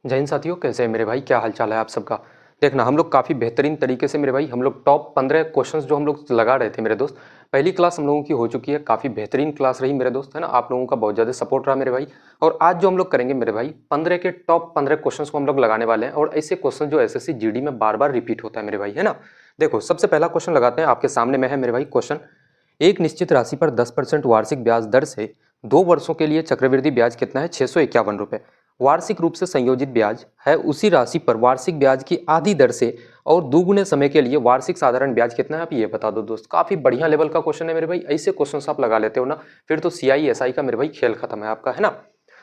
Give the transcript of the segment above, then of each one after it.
जय हिंद साथियों, कैसे हैं मेरे भाई? क्या हाल चाल है आप सबका? देखना, हम लोग काफ़ी बेहतरीन तरीके से मेरे भाई हम लोग टॉप 15 क्वेश्चंस जो हम लोग लगा रहे थे मेरे दोस्त। पहली क्लास हम लोगों की हो चुकी है, काफ़ी बेहतरीन क्लास रही मेरे दोस्त, है ना। आप लोगों का बहुत ज़्यादा सपोर्ट रहा मेरे भाई। और आज जो हम लोग करेंगे मेरे भाई, 15 के टॉप 15 क्वेश्चन को हम लोग लगाने वाले हैं। और ऐसे क्वेश्चन जो एसएससी जीडी में बार बार रिपीट होता है मेरे भाई, है ना। देखो, सबसे पहला क्वेश्चन लगाते हैं, आपके सामने में है मेरे भाई क्वेश्चन। एक निश्चित राशि पर 10% वार्षिक ब्याज दर से 2 वर्षों के लिए चक्रवृद्धि ब्याज कितना है? 651 रुपये। वार्षिक रूप से संयोजित ब्याज है उसी राशि पर वार्षिक ब्याज की आधी दर से और दुगुने समय के लिए वार्षिक साधारण ब्याज कितना है? आप ये बता दो दोस्त। काफी बढ़िया लेवल का क्वेश्चन है मेरे भाई। ऐसे क्वेश्चन आप लगा लेते हो ना, फिर तो CI SI का मेरे भाई खेल खत्म है आपका, है ना।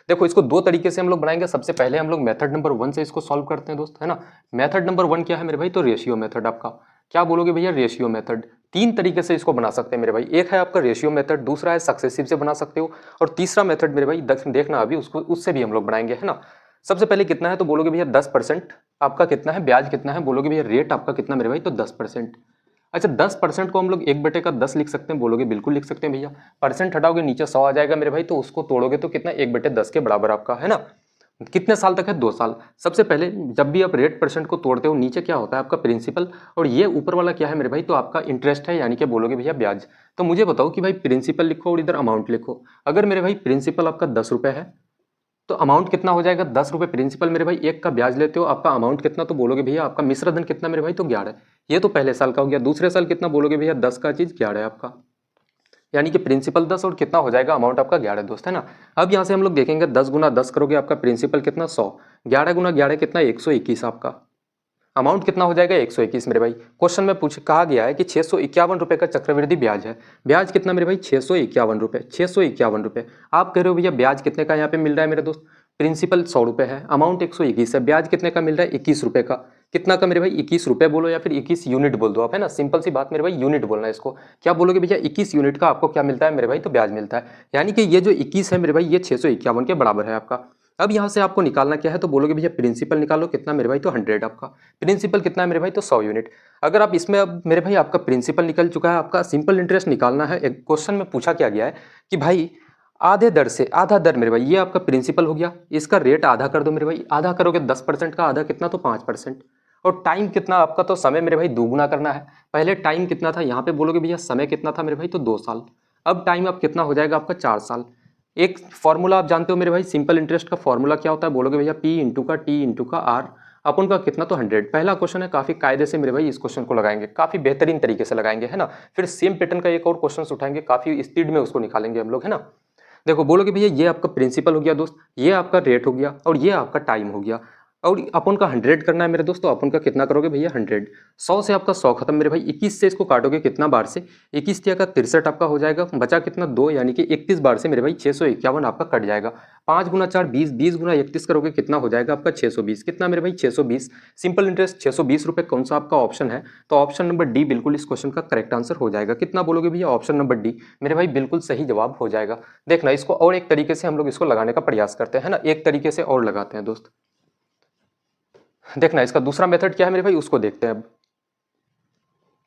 देखो, इसको दो तरीके से हम लोग बनाएंगे। सबसे पहले हम लोग मेथड नंबर 1 से इसको सॉल्व करते हैं दोस्त, है ना। मेथड नंबर 1 क्या है मेरे भाई? तो रेशियो मेथड आपका। क्या बोलोगे भैया? Ratio method. तीन तरीके से इसको बना सकते हैं मेरे भाई। एक है आपका रेशियो मेथड, दूसरा है सक्सेसिव से बना सकते हो, और तीसरा मेथड मेरे भाई देखना अभी उसको, उससे भी हम लोग बनाएंगे, है ना। सबसे पहले कितना है तो बोलोगे भैया 10%। आपका कितना है? ब्याज कितना है? बोलोगे भैया रेट आपका कितना मेरे भाई? तो 10%। अच्छा, 10% को हम लोग 1/10 लिख सकते हैं? बोलोगे बिल्कुल लिख सकते हैं भैया। परसेंट हटाओगे नीचे 100 आ जाएगा मेरे भाई, तो उसको तोड़ोगे तो कितना? 1/10 के बराबर आपका, है ना। कितने साल तक है? 2 साल। सबसे पहले जब भी आप रेट परसेंट को तोड़ते हो, नीचे क्या होता है आपका? प्रिंसिपल। और ये ऊपर वाला क्या है मेरे भाई? तो आपका इंटरेस्ट है, यानी कि बोलोगे भैया ब्याज। तो मुझे बताओ कि भाई प्रिंसिपल लिखो और इधर अमाउंट लिखो। अगर मेरे भाई प्रिंसिपल आपका 10 रुपये है तो अमाउंट कितना हो जाएगा? 10 रुपये प्रिंसिपल मेरे भाई, एक का ब्याज लेते हो, आपका अमाउंट कितना? तो बोलोगे भैया आपका मिश्र धन कितना मेरे भाई? तो 11। ये तो पहले साल का हो गया। दूसरे साल कितना? बोलोगे भैया 10 का चीज 11 है आपका, यानी कि प्रिंसिपल 10 और कितना हो जाएगा? अमाउंट आपका 11 दोस्त, है ना। अब यहाँ से हम लोग देखेंगे 10 गुना 10 करोगे, आपका प्रिंसिपल कितना? 100। 11 गुना 11 कितना? 121 आपका। अमाउंट कितना हो जाएगा? 121 मेरे भाई। क्वेश्चन में पूछ कहा गया है कि 651 रुपये का चक्रवृद्धि ब्याज है। ब्याज कितना मेरे भाई? 651 रुपये। 651 रुपये। आप कह रहे हो भैया ब्याज कितने का यहाँ पे मिल रहा है मेरे दोस्त? प्रिंसिपल 100 रुपये है, अमाउंट 121 है, ब्याज कितने का मिल रहा है? 21 रुपये का। कितना का मेरे भाई? 21 रुपये बोलो या फिर 21 यूनिट बोल दो आप, है ना। सिंपल सी बात मेरे भाई, यूनिट बोलना है इसको। क्या बोलोगे भैया? 21 यूनिट का आपको क्या मिलता है मेरे भाई? तो ब्याज मिलता है। यानी कि ये जो 21 है मेरे भाई, ये 651 के बराबर है आपका। अब यहाँ से आपको निकालना क्या है तो बोलोगे भैया प्रिंसिपल निकालो, कितना मेरे भाई? तो 100 आपका। प्रिंसिपल कितना है मेरे भाई? तो 100 यूनिट। अगर आप इसमें, अब मेरे भाई आपका प्रिंसिपल निकल चुका है, आपका सिंपल इंटरेस्ट निकालना है। एक क्वेश्चन में पूछा क्या गया है कि भाई आधे दर से आधा दर मेरे भाई, ये आपका प्रिंसिपल हो गया, इसका रेट आधा कर दो मेरे भाई। आधा करोगे 10% का, आधा कितना? तो 5%। और टाइम कितना आपका? तो समय मेरे भाई दोगुना करना है। पहले टाइम कितना था? यहाँ पे बोलोगे भैया समय कितना था मेरे भाई? तो 2 साल। अब टाइम अब कितना हो जाएगा आपका? 4 साल। एक फॉर्मूला आप जानते हो मेरे भाई, सिंपल इंटरेस्ट का फॉर्मूला क्या होता है? बोलोगे भैया P इंटू का T इंटू का R अपन का कितना? तो 100। पहला क्वेश्चन है, काफी कायदे से मेरे भाई इस क्वेश्चन को लगाएंगे, काफी बेहतरीन तरीके से लगाएंगे, है ना। फिर सेम पैटर्न का एक और क्वेश्चन उठाएंगे, काफी स्पीड में उसको निकालेंगे हम लोग, है ना। देखो, बोलोगे भैया ये आपका प्रिंसिपल हो गया दोस्त, ये आपका रेट हो गया, और ये आपका टाइम हो गया। और अपन का 100 करना है मेरे दोस्त, तो अपन का कितना करोगे भैया? 100। 100 से आपका 100 खत्म मेरे भाई। 21 से इसको काटोगे कितना बार से? 21 का 63 आपका हो जाएगा। बचा कितना? 2, यानी कि 31 बार से मेरे भाई 651 आपका कट जाएगा। 5 गुना 4 20, 20 गुना 31 करोगे, कितना हो जाएगा आपका? 620। कितना मेरे भाई? 620। सिंपल इंटरेस्ट 620 रुपये। कौन सा आपका ऑप्शन है? तो ऑप्शन नंबर डी बिल्कुल इस क्वेश्चन का करेक्ट आंसर हो जाएगा। कितना बोलोगे भैया? ऑप्शन नंबर डी मेरे भाई बिल्कुल सही जवाब हो जाएगा। देखना, इसको और एक तरीके से हम लोग इसको लगाने का प्रयास करते हैं, है ना। एक तरीके से और लगाते हैं दोस्त। देखना, इसका दूसरा मेथड क्या है मेरे भाई, उसको देखते हैं अब।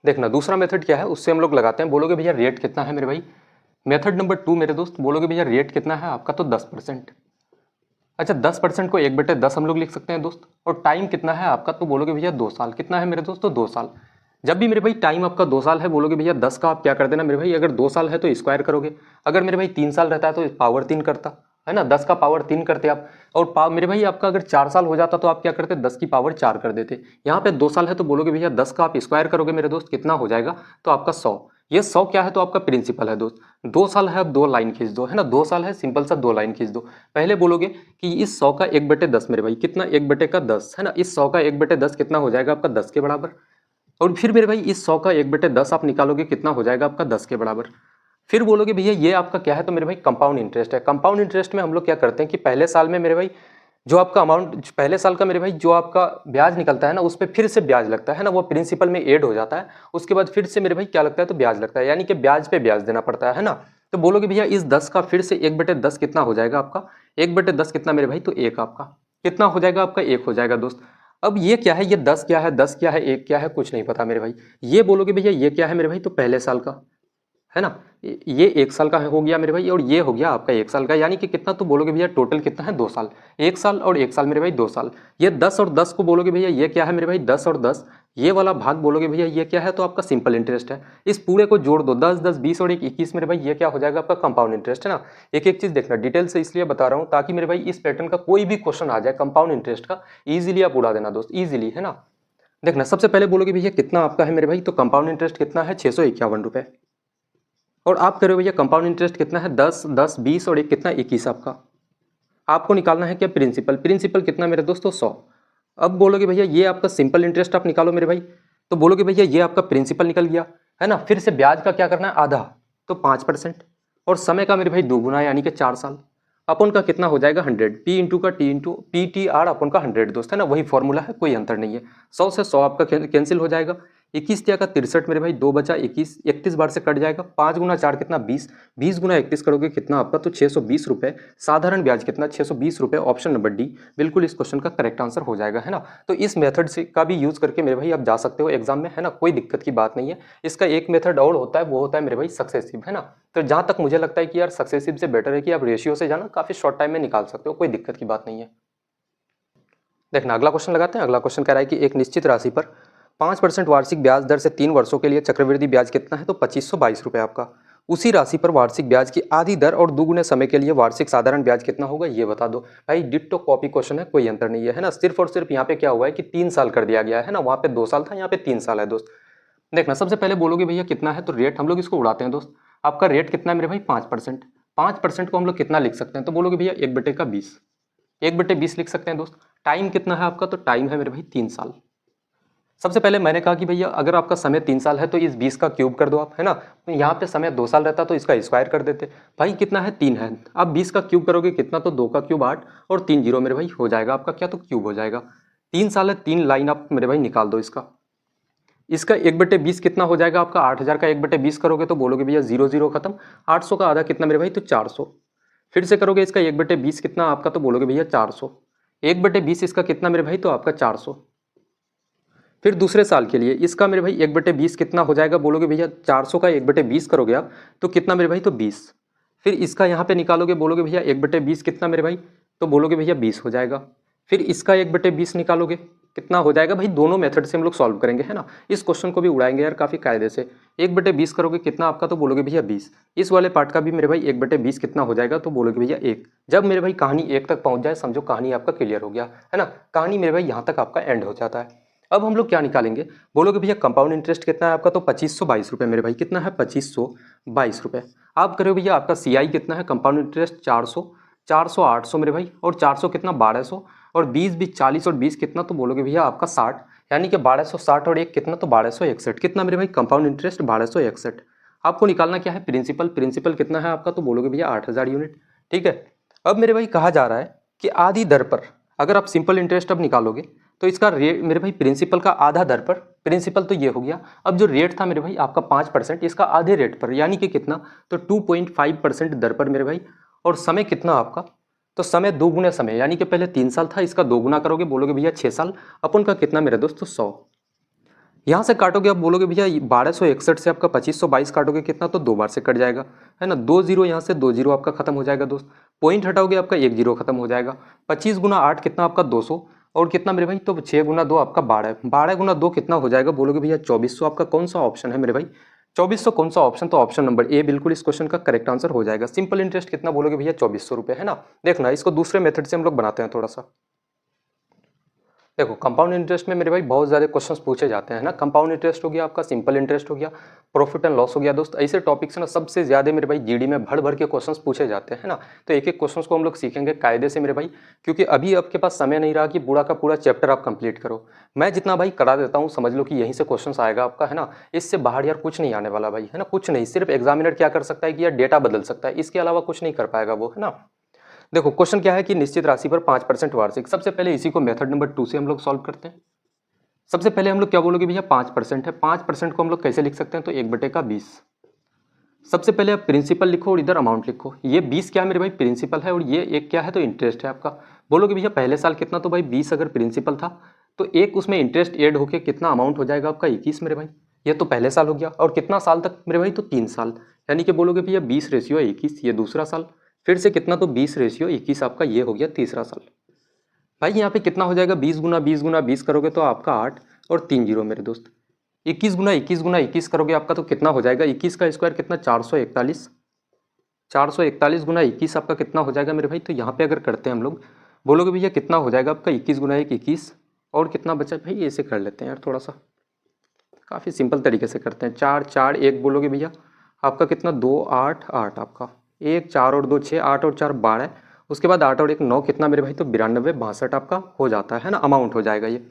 देखना, दूसरा मेथड क्या है, उससे हम लोग लगाते हैं। बोलोगे भैया रेट कितना है मेरे भाई? मेथड नंबर 2 मेरे दोस्त, बोलोगे भैया रेट कितना है आपका? तो 10%। अच्छा, 10% को 1/10 हम लोग लिख सकते हैं दोस्त। और टाइम कितना है आपका? तो बोलोगे भैया 2 साल। कितना है मेरे दोस्त? तो 2 साल। जब भी मेरे भाई टाइम आपका 2 साल है, बोलोगे भैया 10 का आप क्या कर देना मेरे भाई, अगर 2 साल है तो स्क्वायर करोगे। अगर मेरे भाई 3 साल रहता है तो पावर 3 करता, है ना। 10 का पावर 3 करते आप। और मेरे भाई आपका अगर 4 साल हो जाता तो आप क्या करते? 10 की पावर 4 कर देते। यहाँ पे 2 साल है तो बोलोगे भैया 10 का आप स्क्वायर करोगे मेरे दोस्त, कितना हो जाएगा? तो आपका 100। ये 100 क्या है? तो आपका प्रिंसिपल है दोस्त। 2 साल है, अब 2 लाइन खींच दो, है ना। 2 साल है, सिंपल सा 2 लाइन खींच दो। पहले बोलोगे कि इस 100 का 1/10 मेरे भाई कितना? 1/10, है ना। इस 100 का 1/10 कितना हो जाएगा आपका? 10 के बराबर। और फिर मेरे भाई इस 100 का 1/10 आप निकालोगे, कितना हो जाएगा आपका? 10 के बराबर। फिर बोलोगे भैया ये आपका क्या है? तो मेरे भाई कंपाउंड इंटरेस्ट है। कंपाउंड इंटरेस्ट में हम लोग क्या करते हैं कि पहले साल में मेरे भाई जो आपका अमाउंट, पहले साल का मेरे भाई जो आपका ब्याज निकलता है ना, उस पर फिर से ब्याज लगता है ना, वो प्रिंसिपल में ऐड हो जाता है। उसके बाद फिर से मेरे भाई क्या लगता है? तो ब्याज लगता है, यानी कि ब्याज पे ब्याज देना पड़ता है ना। तो बोलोगे भैया इस 10 का फिर से 1/10 कितना हो जाएगा आपका? 1/10 कितना मेरे भाई? तो 1 आपका। कितना हो जाएगा आपका? 1 हो जाएगा दोस्त। अब ये क्या है? ये 10 क्या है? 10 क्या है? 1 क्या है? कुछ नहीं पता मेरे भाई। ये बोलोगे भैया ये क्या है मेरे भाई? तो पहले साल का, है ना। ये 1 साल का हो गया मेरे भाई, और ये हो गया आपका 1 साल का, यानी कि कितना तो बोलोगे भैया टोटल कितना है 2 साल। 1 साल और 1 साल मेरे भाई 2 साल। ये 10 और 10 को बोलोगे भैया ये क्या है मेरे भाई 10 और 10, ये वाला भाग बोलोगे भैया ये क्या है, तो आपका सिंपल इंटरेस्ट है। इस पूरे को जोड़ दो 10 10 20 और 1 21 मेरे भाई, ये क्या हो जाएगा आपका कंपाउंड इंटरेस्ट, है ना। एक एक चीज देखना डिटेल से इसलिए बता रहा हूँ ताकि मेरे भाई इस पैटर्न का कोई भी क्वेश्चन आ जाए कंपाउंड इंटरेस्ट का, इजीली आप उड़ा देना दोस्त, इजीली, है ना। देखना सबसे पहले बोलोगे भैया कितना आपका है मेरे भाई, तो कंपाउंड इंटरेस्ट कितना है 651 रुपए। और आप कह रहे हो भैया कंपाउंड इंटरेस्ट कितना है 10 10 20 और एक कितना 21 आपका। आपको निकालना है क्या प्रिंसिपल, प्रिंसिपल कितना मेरे दोस्तों 100। अब बोलोगे भैया ये आपका सिंपल इंटरेस्ट आप निकालो मेरे भाई, तो बोलोगे भैया ये आपका प्रिंसिपल निकल गया, है ना। फिर से ब्याज का क्या करना है आधा, तो 5%, और समय का मेरे भाई दोगुना यानी कि 4 साल। अपन का कितना हो जाएगा 100, पी इंटू का T into P T R अपन का 100 दोस्त, है ना, वही फॉर्मूला है, कोई अंतर नहीं है। 100 से 100 आपका कैंसिल हो जाएगा। 21 का 63 मेरे भाई, 2 बचा 21, 31 बार से कट जाएगा। 5 गुना 4 कितना 20, 20 गुना 31 करोगे कितना आपका, तो 620 रुपये। साधारण ब्याज कितना 620 रुपये, ऑप्शन नंबर डी बिल्कुल इस क्वेश्चन का करेक्ट आंसर हो जाएगा, है ना। तो इस मेथड से का भी यूज करके मेरे भाई आप जा सकते हो एग्जाम में, है ना, कोई दिक्कत की बात नहीं है। इसका एक मेथड और होता है, वो होता है मेरे भाई सक्सेसिव, है ना। तो जहां तक मुझे लगता है कि यार सक्सेसिव से बेटर है कि आप रेशियो से जाना, काफी शॉर्ट टाइम में निकाल सकते हो, कोई दिक्कत की बात नहीं है। देखना अगला क्वेश्चन लगाते हैं। अगला क्वेश्चन कह रहा है कि एक निश्चित राशि पर 5% वार्षिक ब्याज दर से 3 वर्षों के लिए चक्रवृद्धि ब्याज कितना है, तो 2522 रुपये आपका। उसी राशि पर वार्षिक ब्याज की आधी दर और दुगुने समय के लिए वार्षिक साधारण ब्याज कितना होगा, ये बता दो। भाई डिट्टो कॉपी क्वेश्चन है, कोई अंतर नहीं है ना। सिर्फ और सिर्फ यहाँ पे क्या हुआ है कि 3 साल कर दिया गया है ना, वहाँ पे 2 साल था, यहाँ पे 3 साल है दोस्त। देखना सबसे पहले बोलोगे भैया कितना है, तो रेट हम लोग इसको उड़ाते हैं दोस्त। आपका रेट कितना है मेरे भाई 5%। 5% को हम लोग कितना लिख सकते हैं, तो बोलोगे भैया 1/20, 1/20 लिख सकते हैं दोस्त। टाइम कितना है आपका, तो टाइम है मेरे भाई 3 साल। सबसे पहले मैंने कहा कि भैया अगर आपका समय 3 साल है तो इस 20 का क्यूब कर दो आप, है ना। तो यहाँ पे समय 2 साल रहता तो इसका स्क्वायर कर देते। भाई कितना है 3 है, आप 20 का क्यूब करोगे कितना, तो 2 का क्यूब 8 और 3 जीरो मेरे भाई हो जाएगा आपका क्या, तो क्यूब हो जाएगा। 3 साल है, 3 लाइन आप मेरे भाई निकाल दो इसका। इसका 1/20 कितना हो जाएगा आपका, 8000 का 1/20 करोगे तो बोलोगे भैया 0 0 खत्म। 800 का आधा कितना मेरे भाई, तो 400। फिर से करोगे इसका 1/20 कितना आपका, तो बोलोगे भैया 400। 1/20 इसका कितना मेरे भाई, तो आपका 400। फिर दूसरे साल के लिए इसका मेरे भाई 1/20 कितना हो जाएगा, बोलोगे भैया 400 का 1/20 करोगे आप तो कितना मेरे भाई, तो 20। फिर इसका यहाँ पे निकालोगे, बोलोगे भैया 1/20 कितना मेरे भाई, तो बोलोगे भैया 20 हो जाएगा। फिर इसका 1/20 निकालोगे कितना हो जाएगा। भाई दोनों मेथड से हम लोग सॉल्व करेंगे, है ना। इस क्वेश्चन को भी उड़ाएंगे यार काफ़ी कायदे से। 1/20 करोगे कितना आपका, तो बोलोगे भैया 20। इस वाले पार्ट का भी मेरे भाई 1/20 कितना हो जाएगा, तो बोलोगे भैया 1। जब मेरे भाई कहानी 1 तक पहुंच जाए समझो कहानी आपका क्लियर हो गया, है ना। कहानी मेरे भाई यहाँ तक आपका एंड हो जाता है। अब हम लोग क्या निकालेंगे, बोलोगे भैया कंपाउंड इंटरेस्ट कितना है आपका, तो 2522 रुपये मेरे भाई, कितना है 2522 रुपये। आप करो भैया आपका सीआई कितना है, कंपाउंड इंटरेस्ट 400, 400 800 मेरे भाई, और 400 कितना 1200, और 20 20 40 और 20 कितना, तो बोलोगे भैया आपका 60, यानी कि 1260 और एक कितना, तो 1261 कितना मेरे भाई, कंपाउंड इंटरेस्ट 1261। आपको निकालना क्या है प्रिंसिपल, प्रिंसिपल कितना है आपका, तो बोलोगे भैया 8000 यूनिट, ठीक है। अब मेरे भाई कहा जा रहा है कि आधी दर पर अगर आप सिंपल इंटरेस्ट अब निकालोगे तो इसका रेट मेरे भाई प्रिंसिपल का आधा दर पर, प्रिंसिपल तो ये हो गया। अब जो रेट था मेरे भाई आपका 5%, इसका आधे रेट पर यानी कि कितना, तो 2.5% दर पर मेरे भाई। और समय कितना आपका, तो समय 2 गुना समय, यानी कि पहले 3 साल था, इसका 2 गुना करोगे बोलोगे भैया 6 साल। अपन का कितना मेरे दोस्तों 100। यहाँ से काटोगे आप बोलोगे भैया 1261 से आपका 2522 काटोगे कितना, तो 2 बार से कट जाएगा, है ना। 2 जीरो यहाँ से 2 जीरो आपका खत्म हो जाएगा दोस्त। पॉइंट हटाओगे आपका 1 जीरो खत्म हो जाएगा। 25 गुना 8 कितना आपका 200, और कितना मेरे भाई, तो 6 गुना 2 आपका 12, 12 गुना 2 कितना हो जाएगा, बोलोगे भैया 2400। आपका कौन सा ऑप्शन है मेरे भाई 2400, कौन सा ऑप्शन, तो ऑप्शन नंबर ए बिल्कुल इस क्वेश्चन का करेक्ट आंसर हो जाएगा। सिंपल इंटरेस्ट कितना बोलोगे भैया 2400 रुपये, है ना। देखना इसको दूसरे मेथड से हम लोग बनाते हैं थोड़ा सा। देखो कंपाउंड इंटरेस्ट में मेरे भाई बहुत ज़्यादा क्वेश्चंस पूछे जाते हैं ना। कंपाउंड इंटरेस्ट हो गया आपका, सिंपल इंटरेस्ट हो गया, प्रॉफिट एंड लॉस हो गया दोस्त। ऐसे टॉपिक्स ना सबसे ज़्यादा मेरे भाई जीडी में भर भर के क्वेश्चंस पूछे जाते हैं ना। तो एक एक क्वेश्चंस को हम लोग सीखेंगे कायदे से मेरे भाई, क्योंकि अभी आपके पास समय नहीं रहा कि पूरा का पूरा चैप्टर आप कंप्लीट करो। मैं जितना भाई करा देता हूँ समझ लो कि यहीं से क्वेश्चन आएगा आपका, है ना। इससे बाहर यार कुछ नहीं आने वाला भाई, है ना, कुछ नहीं। सिर्फ एग्जामिनर क्या कर सकता है कि यार डेटा बदल सकता है, इसके अलावा कुछ नहीं कर पाएगा वो, है ना। देखो क्वेश्चन क्या है कि निश्चित राशि पर 5% वार्षिक। सबसे पहले इसी को मेथड नंबर 2 से हम लोग सॉल्व करते हैं। सबसे पहले हम लोग क्या बोलोगे भैया 5% है। 5% को हम लोग कैसे लिख सकते हैं, तो 1/20। सबसे पहले आप प्रिंसिपल लिखो और इधर अमाउंट लिखो। ये 20 क्या है मेरे भाई प्रिंसिपल है, और ये एक क्या है, तो इंटरेस्ट है आपका। बोलोगे भैया पहले साल कितना, तो भाई 20 अगर प्रिंसिपल था तो एक उसमें इंटरेस्ट ऐड होके कितना अमाउंट हो जाएगा आपका 21 मेरे भाई। ये तो पहले साल हो गया। और कितना साल तक मेरे भाई, तो 3 साल, यानी कि बोलोगे भैया 20/21 ये दूसरा साल, फिर से कितना, तो 20/21 आपका ये हो गया तीसरा साल। भाई यहाँ पे कितना हो जाएगा, 20 × 20 × 20 करोगे तो आपका 8 और 3 जीरो मेरे दोस्त। 21 × 21 × 21 करोगे आपका तो कितना हो जाएगा, 21 का स्क्वायर कितना, 441। 441 × 21 आपका कितना हो जाएगा मेरे भाई, तो यहाँ पे अगर करते हैं हम लोग, बोलोगे भैया कितना हो जाएगा आपका, 21 × 1 21, और कितना बचा भाई, ऐसे कर लेते हैं यार, थोड़ा सा काफ़ी सिंपल तरीके से करते हैं। 4 4 1 बोलोगे भैया आपका कितना, 2 8 8 आपका, 1 4 और 2 6, 8 और 4 12, उसके बाद 8 और 1 9, कितना मेरे भाई, तो 92 62 आपका हो जाता है ना, अमाउंट हो जाएगा ये।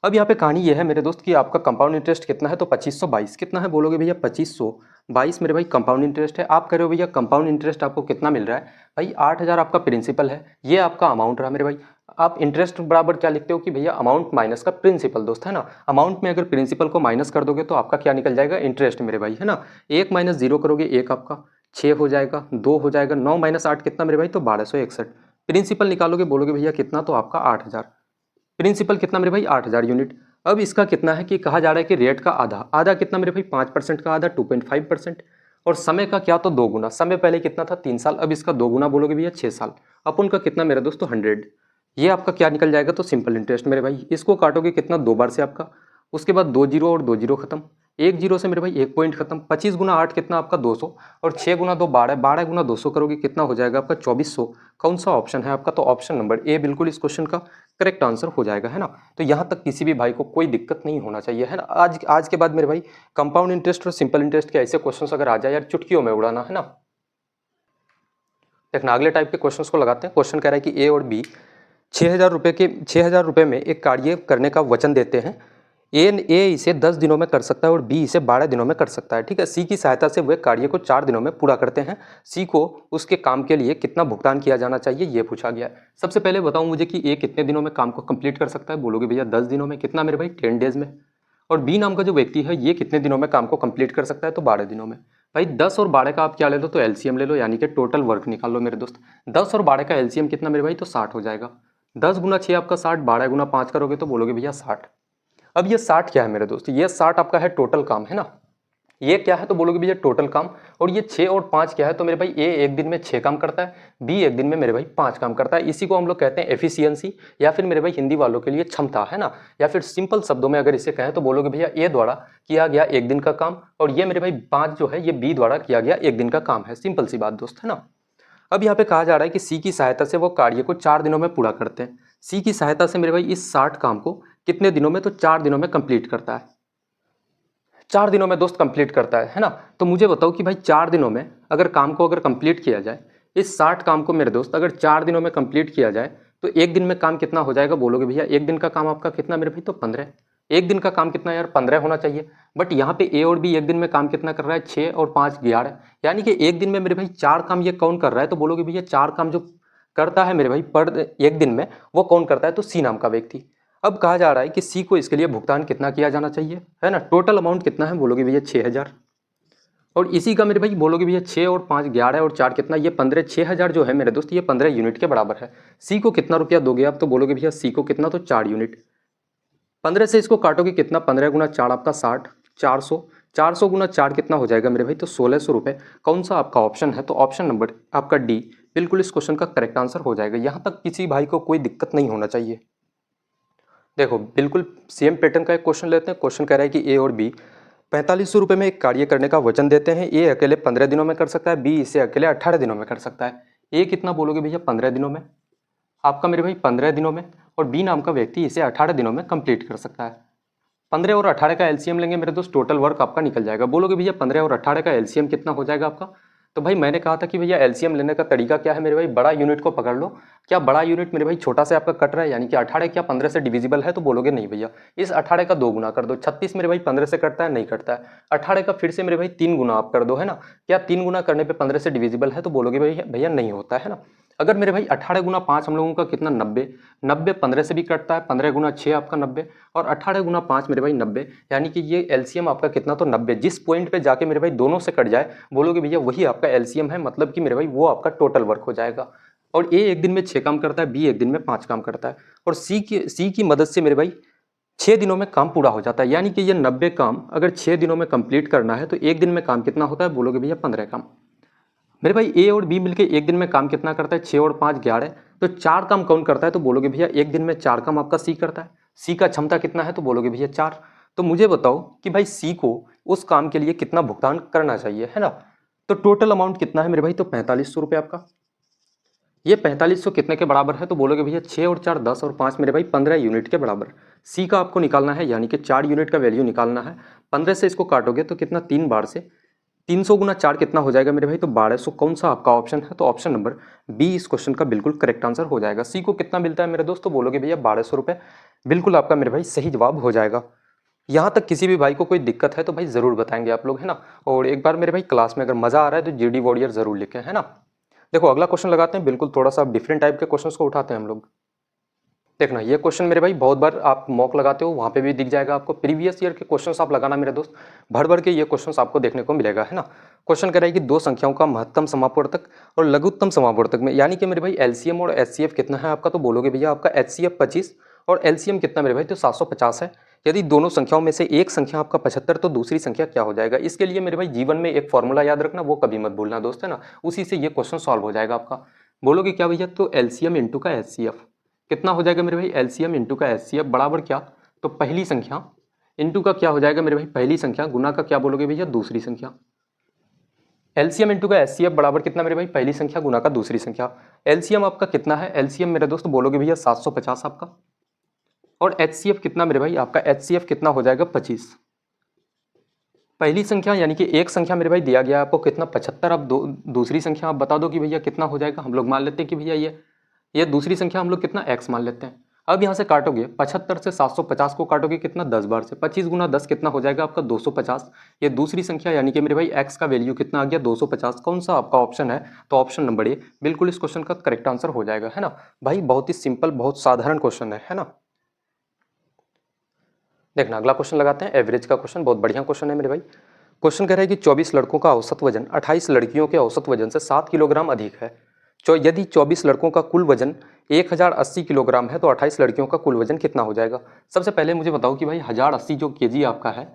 अब यहाँ पे कहानी ये है मेरे दोस्त कि आपका कंपाउंड इंटरेस्ट कितना है, तो 2522 कितना है, बोलोगे भैया 2522 मेरे भाई कंपाउंड इंटरेस्ट है। आप कह रहे हो भैया कंपाउंड इंटरेस्ट आपको कितना मिल रहा है, भाई 8000 आपका प्रिंसिपल है, ये आपका अमाउंट रहा मेरे भाई। आप इंटरेस्ट बराबर क्या लिखते हो कि भैया अमाउंट माइनस का प्रिंसिपल दोस्त, है ना। अमाउंट में अगर प्रिंसिपल को माइनस कर दोगे तो आपका क्या निकल जाएगा, इंटरेस्ट मेरे भाई, है ना। 1 - 0 करोगे 1 आपका, 6 हो जाएगा, 2 हो जाएगा, 9 - 8 कितना मेरे भाई, तो 1261। प्रिंसिपल निकालोगे, बोलोगे भैया कितना, तो आपका 8000। प्रिंसिपल कितना मेरे भाई, 8000 यूनिट। अब इसका कितना है कि कहा जा रहा है कि रेट का आधा, आधा कितना मेरे भाई, 5% का आधा 2.5%, और समय का क्या, तो 2 गुना। समय पहले कितना था, 3 साल, अब इसका 2 गुना बोलोगे भैया 6 साल। अपन का कितना मेरे दोस्तों, 100। ये आपका क्या निकल जाएगा, तो सिंपल इंटरेस्ट मेरे भाई। इसको काटोगे कितना, 2 बार से आपका, उसके बाद 2 जीरो और 2 जीरो खत्म, 1 जीरो से मेरे भाई 1 पॉइंट खत्म। 25 × 8 कितना आपका, 200, और 6 × 2 12, 12 × 200 करोगे कितना हो जाएगा आपका, 2400। कौन सा ऑप्शन है आपका, तो ऑप्शन नंबर ए बिल्कुल इस क्वेश्चन का करेक्ट आंसर हो जाएगा, है ना। तो यहाँ तक किसी भी भाई को कोई दिक्कत नहीं होना चाहिए, है ना। आज के बाद मेरे भाई कंपाउंड इंटरेस्ट और सिंपल इंटरेस्ट के ऐसे क्वेश्चन अगर आ जाए यार, चुटकियों में उड़ाना, है ना। देखना अगले टाइप के क्वेश्चन को लगाते हैं। क्वेश्चन कह रहा है कि ए और बी 6000 रुपये में एक कार्य करने का वचन देते हैं। ए इसे 10 दिनों में कर सकता है और बी इसे 12 दिनों में कर सकता है, ठीक है। सी की सहायता से वे कार्य को 4 दिनों में पूरा करते हैं। सी को उसके काम के लिए कितना भुगतान किया जाना चाहिए, ये पूछा गया है। सबसे पहले बताऊं मुझे कि ए कितने दिनों में काम को कंप्लीट कर सकता है, बोलोगे भैया 10 दिनों में, कितना मेरे भाई, 10 डेज में। और बी नाम का जो व्यक्ति है ये कितने दिनों में काम को कंप्लीट कर सकता है, तो 12 दिनों में। भाई 10 और 12 का आप क्या ले लो, तो एलसीएम ले लो, यानी कि टोटल वर्क निकाल लो मेरे दोस्त। 10 और 12 का एलसीएम कितना मेरे भाई, तो 60 हो जाएगा। 10 × 6 आपका 60, 12 × 5 करोगे तो बोलोगे भैया 60। अब ये 60 क्या है मेरे दोस्त, ये 60 आपका है टोटल काम, है ना। ये क्या है, तो बोलोगे भैया टोटल काम। और ये 6 और 5 क्या है, तो मेरे भाई ए एक दिन में 6 काम करता है, बी एक दिन में मेरे भाई 5 काम करता है। इसी को हम लोग कहते हैं एफिशिएंसी, या फिर मेरे भाई हिंदी वालों के लिए क्षमता, है ना। या फिर सिंपल शब्दों में अगर इसे कहें तो बोलोगे भैया ए द्वारा किया गया एक दिन का काम, और ये मेरे भाई 5 जो है ये बी द्वारा किया गया एक दिन का काम है। सिंपल सी बात दोस्त, है ना। अब यहाँ पे कहा जा रहा है कि सी की सहायता से वो कार्य को 4 दिनों में पूरा करते हैं। सी की सहायता से मेरे भाई इस 60 काम को कितने दिनों में, तो 4 दिनों में कंप्लीट करता है। 4 दिनों में दोस्त कंप्लीट करता है ना। तो मुझे बताओ कि भाई 4 दिनों में अगर काम को अगर कंप्लीट किया जाए, इस 60 काम को मेरे दोस्त अगर 4 दिनों में कंप्लीट किया जाए तो एक दिन में काम कितना हो जाएगा, बोलोगे भैया एक दिन का काम आपका कितना मेरे भाई, तो 15। एक दिन का काम कितना यार, 15 होना चाहिए। बट यहाँ पे ए और बी एक दिन में काम कितना कर रहा है, 6 और 5 11, यानी कि एक दिन में मेरे भाई 4 काम ये कौन कर रहा है, तो बोलोगे भैया 4 काम जो करता है मेरे भाई पर एक दिन में वो कौन करता है, तो सी नाम का व्यक्ति। अब कहा जा रहा है कि सी को इसके लिए भुगतान कितना किया जाना चाहिए, है ना। टोटल अमाउंट कितना है, बोलोगे भैया 6000। और इसी का मेरे भाई बोलोगे भैया 6 और 5 11 और 4 कितना, ये 15, 6000 जो है मेरे दोस्त ये 15 यूनिट के बराबर है। सी को कितना रुपया दोगे आप, तो बोलोगे भैया सी को कितना, तो 4 यूनिट। 15 से इसको काटोगे कितना, 15 × 4 आपका 60, 400, 400 × 4 कितना हो जाएगा मेरे भाई, तो 1600 रुपये। कौन सा आपका ऑप्शन है, तो ऑप्शन नंबर आपका डी बिल्कुल इस क्वेश्चन का करेक्ट आंसर हो जाएगा। यहाँ तक किसी भाई को कोई दिक्कत नहीं होना चाहिए। देखो बिल्कुल सेम पैटर्न का एक क्वेश्चन लेते हैं। क्वेश्चन कह रहा है कि ए और बी 4500 रुपये में एक कार्य करने का वचन देते हैं। ए अकेले 15 दिनों में कर सकता है, बी इसे अकेले 18 दिनों में कर सकता है। ए कितना बोलोगे भैया, 15 दिनों में, आपका मेरे भाई 15 दिनों में, और बी नाम का व्यक्ति इसे 18 दिनों में कंप्लीट कर सकता है। 15 और 18 का एलसीएम लेंगे मेरे दोस्त, टोटल वर्क आपका निकल जाएगा। बोलोगे भैया 15 और 18 का एलसीएम कितना हो जाएगा आपका, तो भाई मैंने कहा था कि भैया एलसीएम लेने का तरीका क्या है मेरे भाई, बड़ा यूनिट को पकड़ लो। क्या बड़ा यूनिट मेरे भाई छोटा से आपका कट रहा है, यानी कि 18 क्या 15 से डिविजिबल है, तो बोलोगे नहीं भैया इस 18 का 2 गुना कर दो। 36 मेरे भाई 15 से कटता है, नहीं कटता है। 18 का फिर से मेरे भाई 3 गुना आप कर दो, है ना। क्या 3 गुना करने पे 15 से डिविजिबल है, तो बोलोगे भैया भैया नहीं होता है ना। अगर मेरे भाई 18 × 5 हम लोगों का कितना 90, 90 15 से भी कटता है, 15 × 6 आपका 90, और 18 × 5 मेरे भाई 90, यानी कि ये एलसीएम आपका कितना, तो 90। जिस पॉइंट पे जाके मेरे भाई दोनों से कट जाए बोलोगे भैया वही आपका एलसीएम है, मतलब कि मेरे भाई वो आपका टोटल वर्क हो जाएगा। और ए एक दिन में 6 काम करता है, बी एक दिन में 5 काम करता है। और सी की मदद से मेरे भाई 6 दिनों में काम पूरा हो जाता है, यानी कि ये 90 काम अगर 6 दिनों में कंप्लीट करना है तो एक दिन में काम कितना होता है, बोलोगे भैया 15 काम। मेरे भाई ए और बी मिलके एक दिन में काम कितना करता है, 6 और 5 11, तो 4 काम कौन करता है, तो बोलोगे भैया एक दिन में 4 काम आपका सी करता है। सी का क्षमता कितना है, तो बोलोगे भैया 4। तो मुझे बताओ कि भाई सी को उस काम के लिए कितना भुगतान करना चाहिए, है ना। तो टोटल अमाउंट कितना है मेरे भाई, तो 4500 रुपये आपका। ये 4500 कितने के बराबर है, तो बोलोगे भैया 6 और 4 10 और 5 मेरे भाई 15 यूनिट के बराबर। सी का आपको निकालना है, यानी कि 4 यूनिट का वैल्यू निकालना है। 15 से इसको काटोगे तो कितना, 3 बार से 300 गुना 4 कितना हो जाएगा मेरे भाई, तो 1200। कौन सा आपका ऑप्शन है, तो ऑप्शन नंबर बी इस क्वेश्चन का बिल्कुल करेक्ट आंसर हो जाएगा। सी को कितना मिलता है मेरे दोस्त, तो बोलोगे भैया 1200 रुपये, बिल्कुल आपका मेरे भाई सही जवाब हो जाएगा। यहाँ तक किसी भी भाई को कोई दिक्कत है तो भाई ज़रूर बताएंगे आप लोग, है ना। और एक बार मेरे भाई क्लास में अगर मज़ा आ रहा है तो जीडी वॉरियर ज़रूर लिखें, है ना। देखो अगला क्वेश्चन लगाते हैं, बिल्कुल थोड़ा सा डिफरेंट टाइप के क्वेश्चंस को उठाते हैं हम लोग। देखना ये क्वेश्चन मेरे भाई बहुत बार आप मॉक लगाते हो, वहाँ पे भी दिख जाएगा आपको। प्रीवियस ईयर के क्वेश्चंस आप लगाना मेरे दोस्त, भर भर के ये क्वेश्चंस आपको देखने को मिलेगा, है ना। क्वेश्चन कह रहा है कि दो संख्याओं का महत्तम समापवर्तक और लघुत्तम समापवर्तक में, यानी कि मेरे भाई एलसीएम और एचसीएफ कितना है आपका, तो बोलोगे भैया आपका एचसीएफ 25 और एलसीएम कितना मेरे भाई, तो 750 है। यदि दोनों संख्याओं में से एक संख्या आपका 75, तो दूसरी संख्या क्या हो जाएगा। इसके लिए मेरे भाई जीवन में एक फॉर्मूला याद रखना, वो कभी मत भूलना दोस्त, है ना। उसी से ये क्वेश्चन सॉल्व हो जाएगा आपका। बोलोगे क्या भैया, तो एलसीएम इंटू का एचसीएफ कितना हो जाएगा मेरे भाई, एलसीएम इंटू का एचसीएफ बराबर क्या, तो पहली संख्या इंटू का क्या हो जाएगा मेरे भाई, पहली संख्या गुना का क्या बोलोगे भैया, दूसरी संख्या। एलसीएम इंटू का एचसीएफ बराबर कितना मेरे भाई, पहली संख्या गुना का दूसरी संख्या। एलसीएम आपका कितना है, एलसीएम मेरे दोस्त बोलोगे भैया 750 आपका, और एचसीएफ कितना मेरे भाई, आपका एचसीएफ कितना हो जाएगा 25। पहली संख्या यानी कि एक संख्या मेरे भाई दिया गया आपको कितना 75, अब दूसरी संख्या आप बता दो कि भैया कितना हो जाएगा। हम लोग मान लेते हैं कि भैया ये दूसरी संख्या हम लोग कितना x मान लेते हैं। अब यहाँ से काटोगे 75 से 750 को काटोगे कितना 10 बार से, 25 गुना 10 कितना हो जाएगा आपका 250। ये दूसरी संख्या यानी कि मेरे भाई x का वैल्यू कितना आ गया 250। कौन सा आपका ऑप्शन है, तो ऑप्शन नंबर ए बिल्कुल इस क्वेश्चन का करेक्ट आंसर हो जाएगा, है ना। भाई बहुत ही सिंपल बहुत साधारण क्वेश्चन है ना। देखना अगला क्वेश्चन लगाते हैं, एवरेज का क्वेश्चन, बहुत बढ़िया क्वेश्चन है मेरे भाई। क्वेश्चन कह रहा है कि 24 लड़कों का औसत वजन 28 लड़कियों के औसत वजन से 7 किलोग्राम अधिक है। यदि 24 लड़कों का कुल वजन 1080 किलोग्राम है तो 28 लड़कियों का कुल वजन कितना हो जाएगा। सबसे पहले मुझे बताओ कि भाई 1080 जो केजी आपका है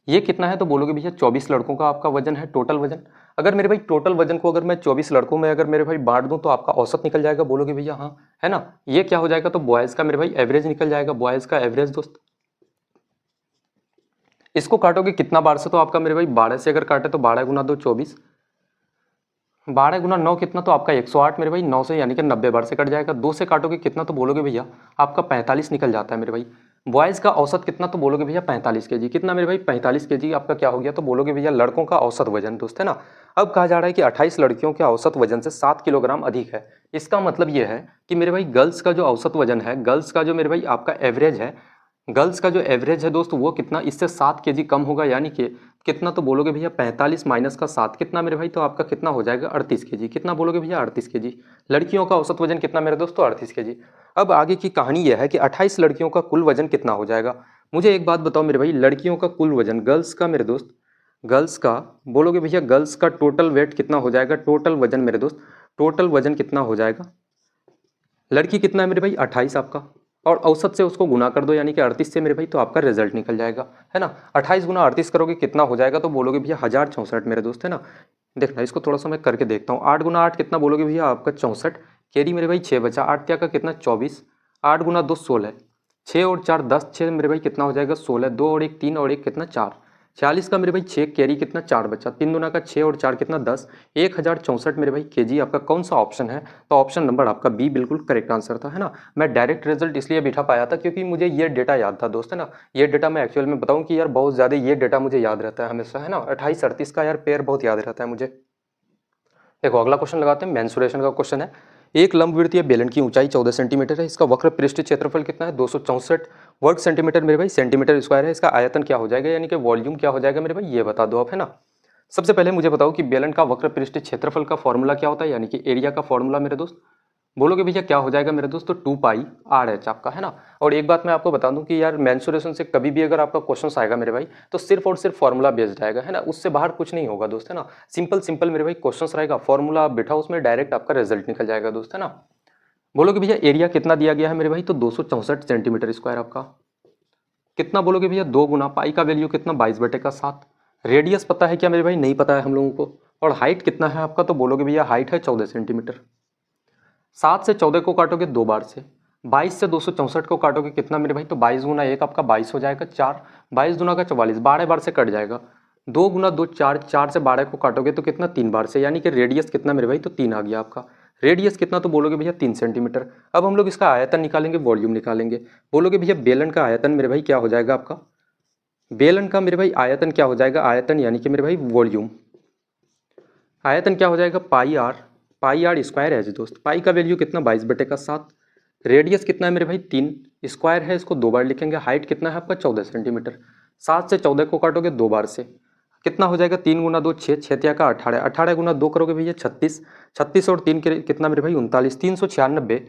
ये कितना है, तो बोलोगे भैया 24 लड़कों का आपका वजन है, टोटल वजन। अगर मेरे भाई टोटल वजन को अगर मैं 24 लड़कों में अगर मेरे भाई बांट दूं तो आपका औसत निकल जाएगा, बोलोगे भैया हाँ, है ना। ये क्या हो जाएगा, तो बॉयज़ का मेरे भाई एवरेज निकल जाएगा, बॉयज़ का एवरेज दोस्त। इसको काटोगे कितना बार से, तो आपका मेरे भाई 12 से अगर काटे तो 12 गुना 2 24, 12 गुना 9 कितना, तो आपका 108 मेरे भाई, 9 से यानी कि 90 बार से कट जाएगा। 2 से काटोगे कितना, तो बोलोगे भैया आपका 45 निकल जाता है मेरे भाई। बॉयज़ का औसत कितना, तो बोलोगे भैया 45 केजी। कितना मेरे भाई 45 केजी आपका क्या हो गया, तो बोलोगे भैया लड़कों का औसत वजन दोस्त, है ना। अब कहा जा रहा है कि 28 लड़कियों के औसत वजन से 7 किलोग्राम अधिक है। इसका मतलब ये है कि मेरे भाई गर्ल्स का जो औसत वजन है, गर्ल्स का जो मेरे भाई आपका एवरेज है, गर्ल्स का जो एवरेज है दोस्त वो कितना, इससे 7 केजी कम होगा, यानी कि कितना, तो बोलोगे भैया 45 माइनस का 7 कितना मेरे भाई, तो आपका कितना हो जाएगा 38 केजी। कितना बोलोगे भैया 38 केजी। लड़कियों का औसत वजन कितना मेरे दोस्तों 38 केजी। अब आगे की कहानी यह है कि 28 लड़कियों का कुल वजन कितना हो जाएगा। मुझे एक बात बताओ मेरे भाई, लड़कियों का कुल वजन, गर्ल्स का मेरे दोस्त, गर्ल्स का बोलोगे भैया गर्ल्स का टोटल वेट कितना हो जाएगा, टोटल वजन मेरे दोस्त, टोटल वजन कितना हो जाएगा। लड़की कितना है मेरे भाई 28 आपका, और औसत से उसको गुना कर दो यानी कि 38 से मेरे भाई, तो आपका रिजल्ट निकल जाएगा, है ना। 28 गुना 38 करोगे कितना हो जाएगा, तो बोलोगे भैया 1064 मेरे दोस्त, है ना। देखना इसको थोड़ा सा मैं करके देखता हूँ। 8 गुना 8 कितना बोलोगे भैया आपका 64, कैरी मेरे भाई 6 बचा, 8 का कितना 24, 8 गुना 2 16, 6 और 4 10, 6 मेरे भाई कितना हो जाएगा 16, 2 और 1 3 और 1 कितना 4, 46 का मेरे भाई 6 कैरी कितना 4 बचा, 3 दुना का 6 और 4 कितना 10, 1064 मेरे भाई केजी आपका कौन सा ऑप्शन है, तो ऑप्शन नंबर आपका बी बिल्कुल करेक्ट आंसर था, है ना। मैं डायरेक्ट रिजल्ट इसलिए बिठा पाया था क्योंकि मुझे ये डेटा याद था दोस्त, है ना। ये डेटा मैं एक्चुअल में बताऊं कि यार बहुत ज़्यादा ये डेटा मुझे याद रहता है हमेशा, है ना। 28 38 का यार पेयर बहुत याद रहता है मुझे। देखो अगला क्वेश्चन लगाते हैं, मेंसुरेशन का क्वेश्चन है। एक लंबवृत्तीय बेलन की ऊंचाई 14 सेंटीमीटर है, इसका वक्र पृष्ठ क्षेत्रफल कितना है 264 वर्ग सेंटीमीटर मेरे भाई, सेंटीमीटर स्क्वायर है। इसका आयतन क्या हो जाएगा यानी कि वॉल्यूम क्या हो जाएगा मेरे भाई, ये बता दो आप, है ना। सबसे पहले मुझे बताओ कि बेलन का वक्र पृष्ठ क्षेत्रफल का फॉर्मूला क्या होता है, यानी कि एरिया का फॉर्मूला मेरे दोस्त। बोलोगे भैया क्या हो जाएगा मेरे दोस्त, तो 2 पाई आर एच आपका, है ना। और एक बात मैं आपको बता दूं कि यार मेंसुरेशन से कभी भी अगर आपका क्वेश्चन आएगा मेरे भाई तो सिर्फ और सिर्फ फॉर्मूला बेस्ड आएगा, है ना। उससे बाहर कुछ नहीं होगा दोस्त, है ना। सिंपल सिंपल मेरे भाई क्वेश्चन रहेगा, फॉर्मूला आप बिठाओ उसमें डायरेक्ट आपका रिजल्ट निकल जाएगा दोस्त, है ना। बोलोगे भैया एरिया कितना दिया गया है मेरे भाई, तो 264 सेंटीमीटर स्क्वायर आपका। कितना बोलोगे भैया 2 गुना पाई का वैल्यू कितना 22/7। रेडियस पता है क्या मेरे भाई, नहीं पता है हम लोगों को। और हाइट कितना है आपका, तो बोलोगे भैया हाइट है 14 सेंटीमीटर। 7 से 14 को काटोगे 2 बार से, 22 से 264 को काटोगे कितना मेरे भाई, तो 22 गुना 1 आपका 22 हो जाएगा, 4 22 गुना का 44, 12 बार से कट जाएगा। 2 गुना 2 4, 4 से 12 को काटोगे तो कितना 3 बार से, यानी कि रेडियस कितना मेरे भाई, तो 3 आ गया आपका। रेडियस कितना, तो बोलोगे भैया 3 सेंटीमीटर। अब हम लोग इसका आयतन निकालेंगे, वॉल्यूम निकालेंगे। बोलोगे भैया बेलन का आयतन मेरे भाई क्या हो जाएगा आपका, बेलन का मेरे भाई आयतन क्या हो जाएगा, आयतन यानी कि मेरे भाई वॉल्यूम, आयतन क्या हो जाएगा पाई आर स्क्वायर है जी दोस्त। पाई का वैल्यू कितना 22/7। रेडियस कितना है मेरे भाई 3, स्क्वायर है इसको 2 बार लिखेंगे। हाइट कितना है आपका 14 सेंटीमीटर। 7 से 14 को काटोगे 2 बार से, कितना हो जाएगा 3 गुना 2 6, 6 तिया का 18, 18 गुना 2 करोगे भैया 36, 36 और 3 के कितना मेरे भाई 39, 396,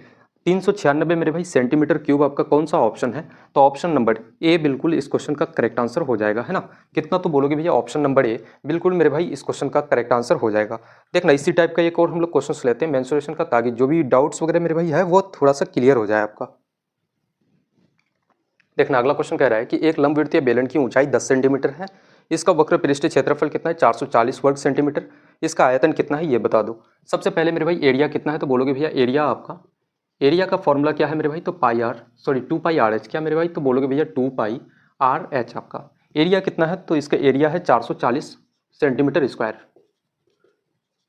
396 मेरे भाई सेंटीमीटर क्यूब आपका कौन सा ऑप्शन है, तो ऑप्शन नंबर ए बिल्कुल इस क्वेश्चन का करेक्ट आंसर हो जाएगा, है ना। कितना, तो बोलोगे भैया ऑप्शन नंबर ए बिल्कुल मेरे भाई इस क्वेश्चन का करेक्ट आंसर हो जाएगा। देखना इसी टाइप का एक और हम लोग क्वेश्चन लेते हैं मेंसुरेशन का, ताकि जो भी डाउट्स वगैरह मेरे भाई है वो थोड़ा सा क्लियर हो जाए आपका। देखना अगला क्वेश्चन कह रहा है कि एक लंबवृत्तीय बेलन की ऊंचाई 10 सेंटीमीटर है, इसका वक्र पृष्ठीय क्षेत्रफल कितना है 440 वर्ग सेंटीमीटर, इसका आयतन कितना है ये बता दो। सबसे पहले मेरे भाई एरिया कितना है, तो बोलोगे भैया एरिया आपका, एरिया का फॉर्मूला क्या है मेरे भाई, तो pi r sorry 2 pi r h क्या मेरे भाई, तो बोलोगे भैया 2 पाई आर एच आपका। एरिया कितना है, तो इसका एरिया है 440 सेंटीमीटर स्क्वायर।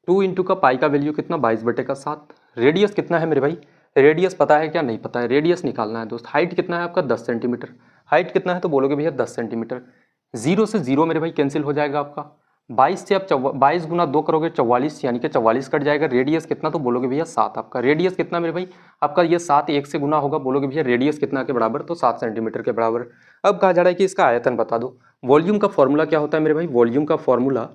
2 इंटू का पाई का वैल्यू कितना 22/7। रेडियस कितना है मेरे भाई, रेडियस पता है क्या, नहीं पता है, रेडियस निकालना है दोस्त। हाइट कितना है आपका 10 सेंटीमीटर। हाइट कितना है, तो बोलोगे भैया 10 सेंटीमीटर। 0 से 0 मेरे भाई कैंसिल हो जाएगा आपका। 22 से आप 22 गुना 2 करोगे 44, यानी कि 44 कट जाएगा। रेडियस कितना, तो बोलोगे भैया 7 आपका। रेडियस कितना मेरे भाई आपका, ये 7 1 से गुना होगा, बोलोगे भैया रेडियस कितना के बराबर, तो 7 सेंटीमीटर के बराबर। अब कहा जा रहा है कि इसका आयतन बता दो। वॉल्यूम का फॉर्मूला क्या होता है मेरे भाई, वॉल्यूम का formula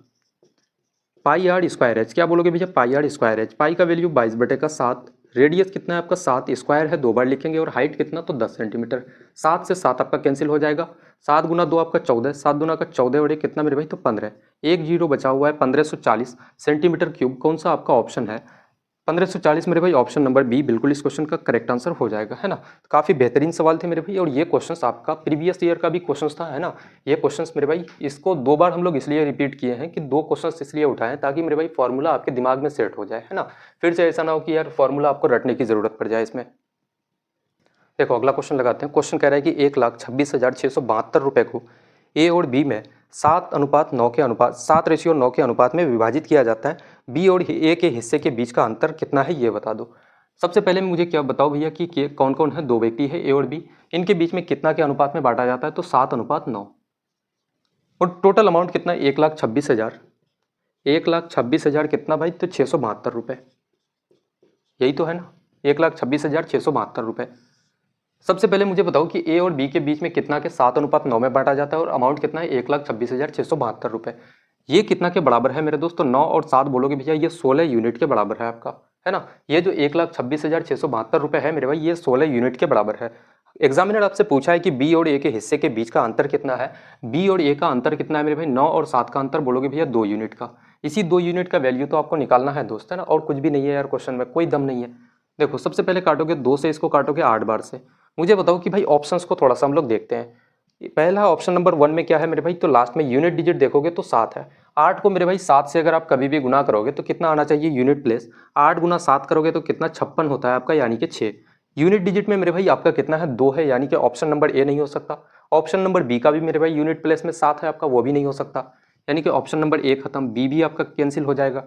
pi r square h, क्या बोलोगे भैया pi r square h. Pi का वैल्यू 22/7, रेडियस कितना है आपका 7, स्क्वायर है 2 बार लिखेंगे, और हाइट कितना, तो 10 सेंटीमीटर। 7 से 7 आपका कैंसिल हो जाएगा। 7 गुना 2 आपका 14, 7 गुना का 14 और ये कितना मेरे भाई, तो 15, एक जीरो बचा हुआ है। 1540 सेंटीमीटर क्यूब कौन सा आपका ऑप्शन है, 1540 मेरे भाई ऑप्शन नंबर बी बिल्कुल इस क्वेश्चन का करेक्ट आंसर हो जाएगा, है ना। काफ़ी बेहतरीन सवाल थे मेरे भाई, और ये क्वेश्चंस आपका प्रीवियस ईयर का भी क्वेश्चंस था, है ना। ये क्वेश्चंस मेरे भाई इसको 2 बार हम लोग इसलिए रिपीट किए हैं कि 2 क्वेश्चंस इसलिए उठाएं ताकि मेरे भाई फॉर्मूला आपके दिमाग में सेट हो जाए, है ना। फिर से ऐसा ना हो कि यार फॉर्मूला आपको रटने की जरूरत पड़ जाए इसमें। देखो अगला क्वेश्चन लगाते हैं। क्वेश्चन कह रहा है कि 1,26,672 रुपये को ए और बी में 7:9 के अनुपात 7:9 के अनुपात में विभाजित किया जाता है। बी और ए के हिस्से के बीच का अंतर कितना है ये बता दो। सबसे पहले मुझे क्या बताओ भैया कि कौन कौन है, 2 व्यक्ति है ए और बी, इनके बीच में कितना के अनुपात में बांटा जाता है, तो 7:9। और टोटल अमाउंट कितना है 1,26,000, 1,26,000 कितना भाई, तो 672 रुपये, यही तो है ना, 1,26,672 रुपये। सबसे पहले मुझे बताओ कि ए और बी के बीच में कितना के 7:9 में बांटा जाता है, और अमाउंट कितना है 1,26,672 रुपये। ये कितना के बराबर है मेरे दोस्तों, 9 और 7 बोलोगे भैया ये 16 यूनिट के बराबर है आपका, है ना। ये जो 1,26,672 रुपये है मेरे भाई ये 16 यूनिट के बराबर है। एग्जामिनर आपसे पूछा है कि बी और ए के हिस्से के बीच का अंतर कितना है। बी और ए का अंतर कितना है मेरे भाई, 9 और 7 का अंतर बोलोगे भैया 2 यूनिट का। इसी 2 यूनिट का वैल्यू तो आपको निकालना है दोस्त, है ना, और कुछ भी नहीं है यार, क्वेश्चन में कोई दम नहीं है। देखो सबसे पहले काटोगे 2 से, इसको काटोगे 8 बार से। मुझे बताओ कि भाई ऑप्शंस को थोड़ा सा हम लोग देखते हैं। पहला ऑप्शन नंबर 1 में क्या है मेरे भाई, तो लास्ट में यूनिट डिजिट देखोगे तो 7 है। 8 को मेरे भाई 7 से अगर आप कभी भी गुना करोगे तो कितना आना चाहिए यूनिट प्लेस, 8 गुना 7 करोगे तो कितना 56 होता है आपका, यानी कि 6। यूनिट डिजिट में मेरे भाई आपका कितना है 2 है, यानी कि ऑप्शन नंबर ए नहीं हो सकता। ऑप्शन नंबर बी का भी मेरे भाई यूनिट प्लेस में 7 है आपका, वो भी नहीं हो सकता, यानी कि ऑप्शन नंबर ए खत्म, बी भी आपका कैंसिल हो जाएगा।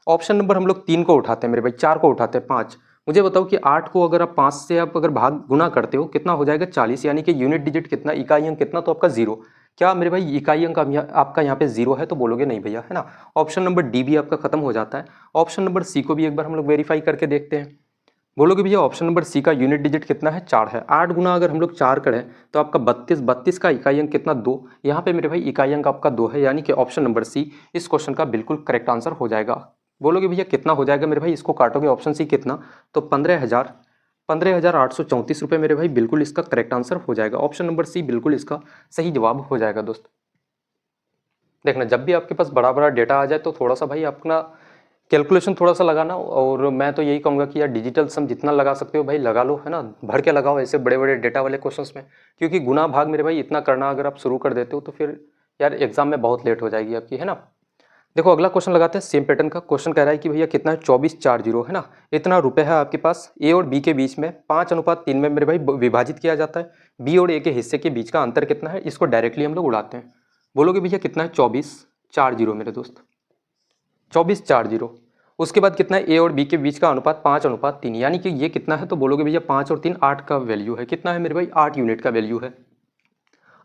ऑप्शन नंबर हम लोग 3 को उठाते हैं मेरे भाई, 4 को उठाते हैं 5। मुझे बताओ कि 8 को अगर आप 5 से आप अगर भाग गुना करते हो कितना हो जाएगा 40, यानी कि यूनिट डिजिट कितना, इकाई अंक कितना, तो आपका 0। क्या मेरे भाई इकाई अंक आपका यहाँ पे 0 है, तो बोलोगे नहीं भैया, है ना। ऑप्शन नंबर डी भी आपका खत्म हो जाता है। ऑप्शन नंबर सी को भी एक बार हम लोग वेरीफाई करके देखते हैं। बोलोगे भैया ऑप्शन नंबर सी का यूनिट डिजिट कितना है 4 है। 8 गुना अगर हम लोग 4 करें तो आपका 32, 32 का इकाई अंक कितना 2, यहाँ पे मेरे भाई इकाई अंक आपका 2 है, यानी कि ऑप्शन नंबर सी इस क्वेश्चन का बिल्कुल करेक्ट आंसर हो जाएगा। बोलोगे भैया कितना हो जाएगा मेरे भाई, इसको काटोगे ऑप्शन सी कितना, तो 15,834 रुपये मेरे भाई बिल्कुल इसका करेक्ट आंसर हो जाएगा। ऑप्शन नंबर सी बिल्कुल इसका सही जवाब हो जाएगा दोस्त। देखना जब भी आपके पास बड़ा बड़ा डेटा आ जाए तो थोड़ा सा भाई अपना कैलकुलेशन थोड़ा सा लगाना, और मैं तो यही कहूँगा कि यार डिजिटल सम जितना लगा सकते हो भाई लगा लो, है ना, भर के लगाओ ऐसे बड़े बड़े डेटा वाले क्वेश्चंस में, क्योंकि गुना भाग मेरे भाई इतना करना अगर आप शुरू कर देते हो तो फिर यार एग्जाम में बहुत लेट हो जाएगी आपकी, है ना। देखो अगला क्वेश्चन लगाते हैं सेम पैटर्न का। क्वेश्चन कह रहा है कि भैया कितना है 2440, है ना, इतना रुपए है आपके पास, ए और बी के बीच में 5:3 में मेरे भाई विभाजित किया जाता है। बी और ए के हिस्से के बीच का अंतर कितना है, इसको डायरेक्टली हम लोग उड़ाते हैं। बोलोगे भैया कितना है 2440 मेरे दोस्त, 2440। उसके बाद कितना है, ए और बी के बीच का अनुपात 5:3, यानी कि ये कितना है, तो बोलोगे भैया 5 और 3 8 का वैल्यू है। कितना है मेरे भाई, 8 यूनिट का वैल्यू है।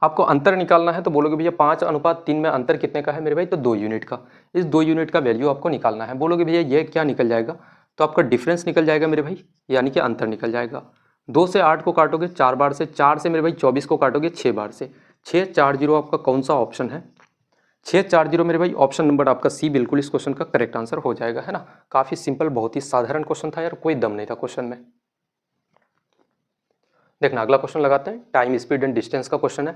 आपको अंतर निकालना है तो बोलोगे भैया 5:3 में अंतर कितने का है मेरे भाई, तो 2 यूनिट का। इस 2 यूनिट का वैल्यू आपको निकालना है। बोलोगे भैया ये क्या निकल जाएगा, तो आपका डिफरेंस निकल जाएगा मेरे भाई, यानी कि अंतर निकल जाएगा। 2 से 8 को काटोगे 4 बार से, 4 से मेरे भाई 24 को काटोगे 6 बार से। 640 आपका कौन सा ऑप्शन है, 640 मेरे भाई ऑप्शन नंबर आपका सी बिल्कुल इस क्वेश्चन का करेक्ट आंसर हो जाएगा, है ना। काफी सिंपल, बहुत ही साधारण क्वेश्चन था यार, कोई दम नहीं था क्वेश्चन में। देखना अगला क्वेश्चन लगाते हैं, टाइम स्पीड एंड डिस्टेंस का क्वेश्चन है।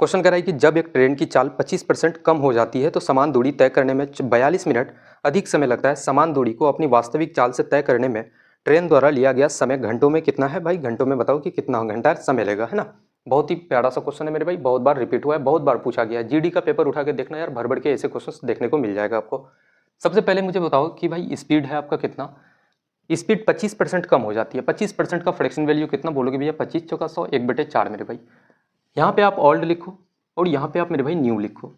क्वेश्चन कह रहा है कि जब एक ट्रेन की चाल 25% कम हो जाती है तो समान दूरी तय करने में 42 मिनट अधिक समय लगता है। समान दूरी को अपनी वास्तविक चाल से तय करने में ट्रेन द्वारा लिया गया समय घंटों में कितना है। भाई घंटों में बताओ कि कितना घंटा समय लेगा, है ना। बहुत ही प्यारा सा क्वेश्चन है मेरे भाई, बहुत बार रिपीट हुआ है, बहुत बार पूछा गया है। जीडी का पेपर उठा के देखना यार, भर भर के ऐसे क्वेश्चन देखने को मिल जाएगा आपको। सबसे पहले मुझे बताओ कि भाई स्पीड है आपका कितना, स्पीड 25% कम हो जाती है। 25% का फ्रैक्शन वैल्यू कितना, बोलोगे भैया 25 चौका 100 1/4 मेरे भाई। यहाँ पे आप ओल्ड लिखो और यहाँ पे आप मेरे भाई न्यू लिखो।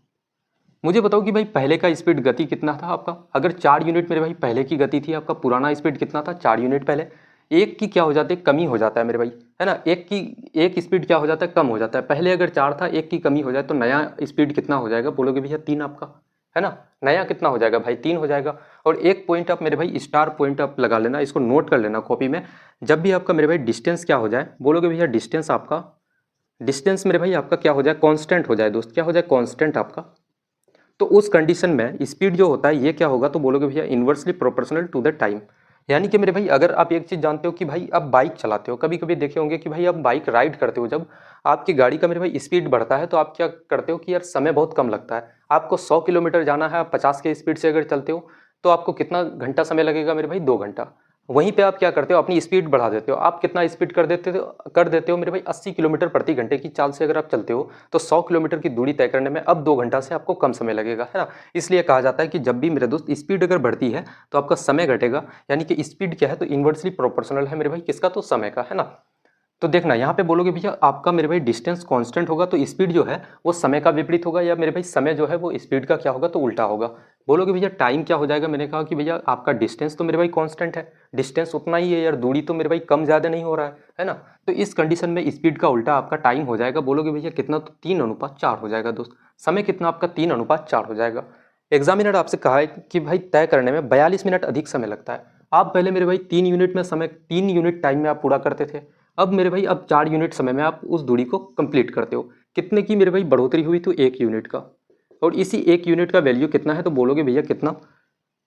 मुझे बताओ कि भाई पहले का स्पीड गति कितना था आपका, अगर 4 यूनिट मेरे भाई पहले की गति थी, आपका पुराना स्पीड कितना था 4 यूनिट पहले। एक की क्या हो जाती है, कमी हो जाता है मेरे भाई, है ना। एक स्पीड क्या हो जाता है, कम हो जाता है। पहले अगर 4 था, एक की कमी हो जाए तो नया स्पीड कितना हो जाएगा, बोलोगे भैया 3 आपका, है ना। नया कितना हो जाएगा भाई, 3 हो जाएगा। और एक पॉइंट आप मेरे भाई स्टार पॉइंट आप लगा लेना, इसको नोट कर लेना कॉपी में। जब भी आपका मेरे भाई डिस्टेंस क्या हो जाए, बोलोगे भैया डिस्टेंस आपका, डिस्टेंस मेरे भाई आपका क्या हो जाए, कांस्टेंट हो जाए दोस्त, क्या हो जाए, कांस्टेंट आपका। तो उस कंडीशन में स्पीड जो होता है ये क्या होगा, तो बोलोगे भैया inversely proportional to the time. यानी कि मेरे भाई अगर आप एक चीज जानते हो कि भाई आप बाइक चलाते हो, कभी कभी देखे होंगे कि भाई आप बाइक राइड करते हो, जब आपकी गाड़ी का मेरे भाई स्पीड बढ़ता है तो आप क्या करते हो कि यार समय बहुत कम लगता है। आपको 100 किलोमीटर जाना है, आप 50 के स्पीड से अगर चलते हो तो आपको कितना घंटा समय लगेगा मेरे भाई, 2 घंटा। वहीं पे आप क्या करते हो, अपनी स्पीड बढ़ा देते हो। आप कितना स्पीड कर देते हो मेरे भाई, 80 किलोमीटर प्रति घंटे की चाल से अगर आप चलते हो तो 100 किलोमीटर की दूरी तय करने में अब 2 घंटा से आपको कम समय लगेगा, है ना। इसलिए कहा जाता है कि जब भी मेरे दोस्त स्पीड अगर बढ़ती है तो आपका समय घटेगा। यानी कि स्पीड क्या है, तो इन्वर्सली प्रोपोर्शनल है मेरे भाई किसका, तो समय का, है ना। तो देखना यहाँ पे बोलोगे भैया आपका मेरे भाई डिस्टेंस कांस्टेंट होगा तो स्पीड जो है वो समय का विपरीत होगा, या मेरे भाई समय जो है वो स्पीड का क्या होगा, तो उल्टा होगा। बोलोगे भैया टाइम क्या हो जाएगा, मैंने कहा कि भैया आपका डिस्टेंस तो मेरे भाई कांस्टेंट है, डिस्टेंस उतना ही है यार, दूरी तो मेरे भाई कम ज़्यादा नहीं हो रहा है ना। तो इस कंडीशन में स्पीड का उल्टा आपका टाइम हो जाएगा। बोलोगे भैया कितना, तो 3:4 हो जाएगा दोस्त। समय कितना आपका, 3:4 हो जाएगा। एग्जामिनर आपसे कहा है कि भाई तय करने में 42 मिनट अधिक समय लगता है। आप पहले मेरे भाई 3 यूनिट में समय, 3 यूनिट टाइम में आप पूरा करते थे, अब मेरे भाई अब 4 यूनिट समय में आप उस दूरी को कंप्लीट करते हो। कितने की मेरे भाई बढ़ोतरी हुई, तो 1 यूनिट का। और इसी 1 यूनिट का वैल्यू कितना है, तो बोलोगे भैया कितना,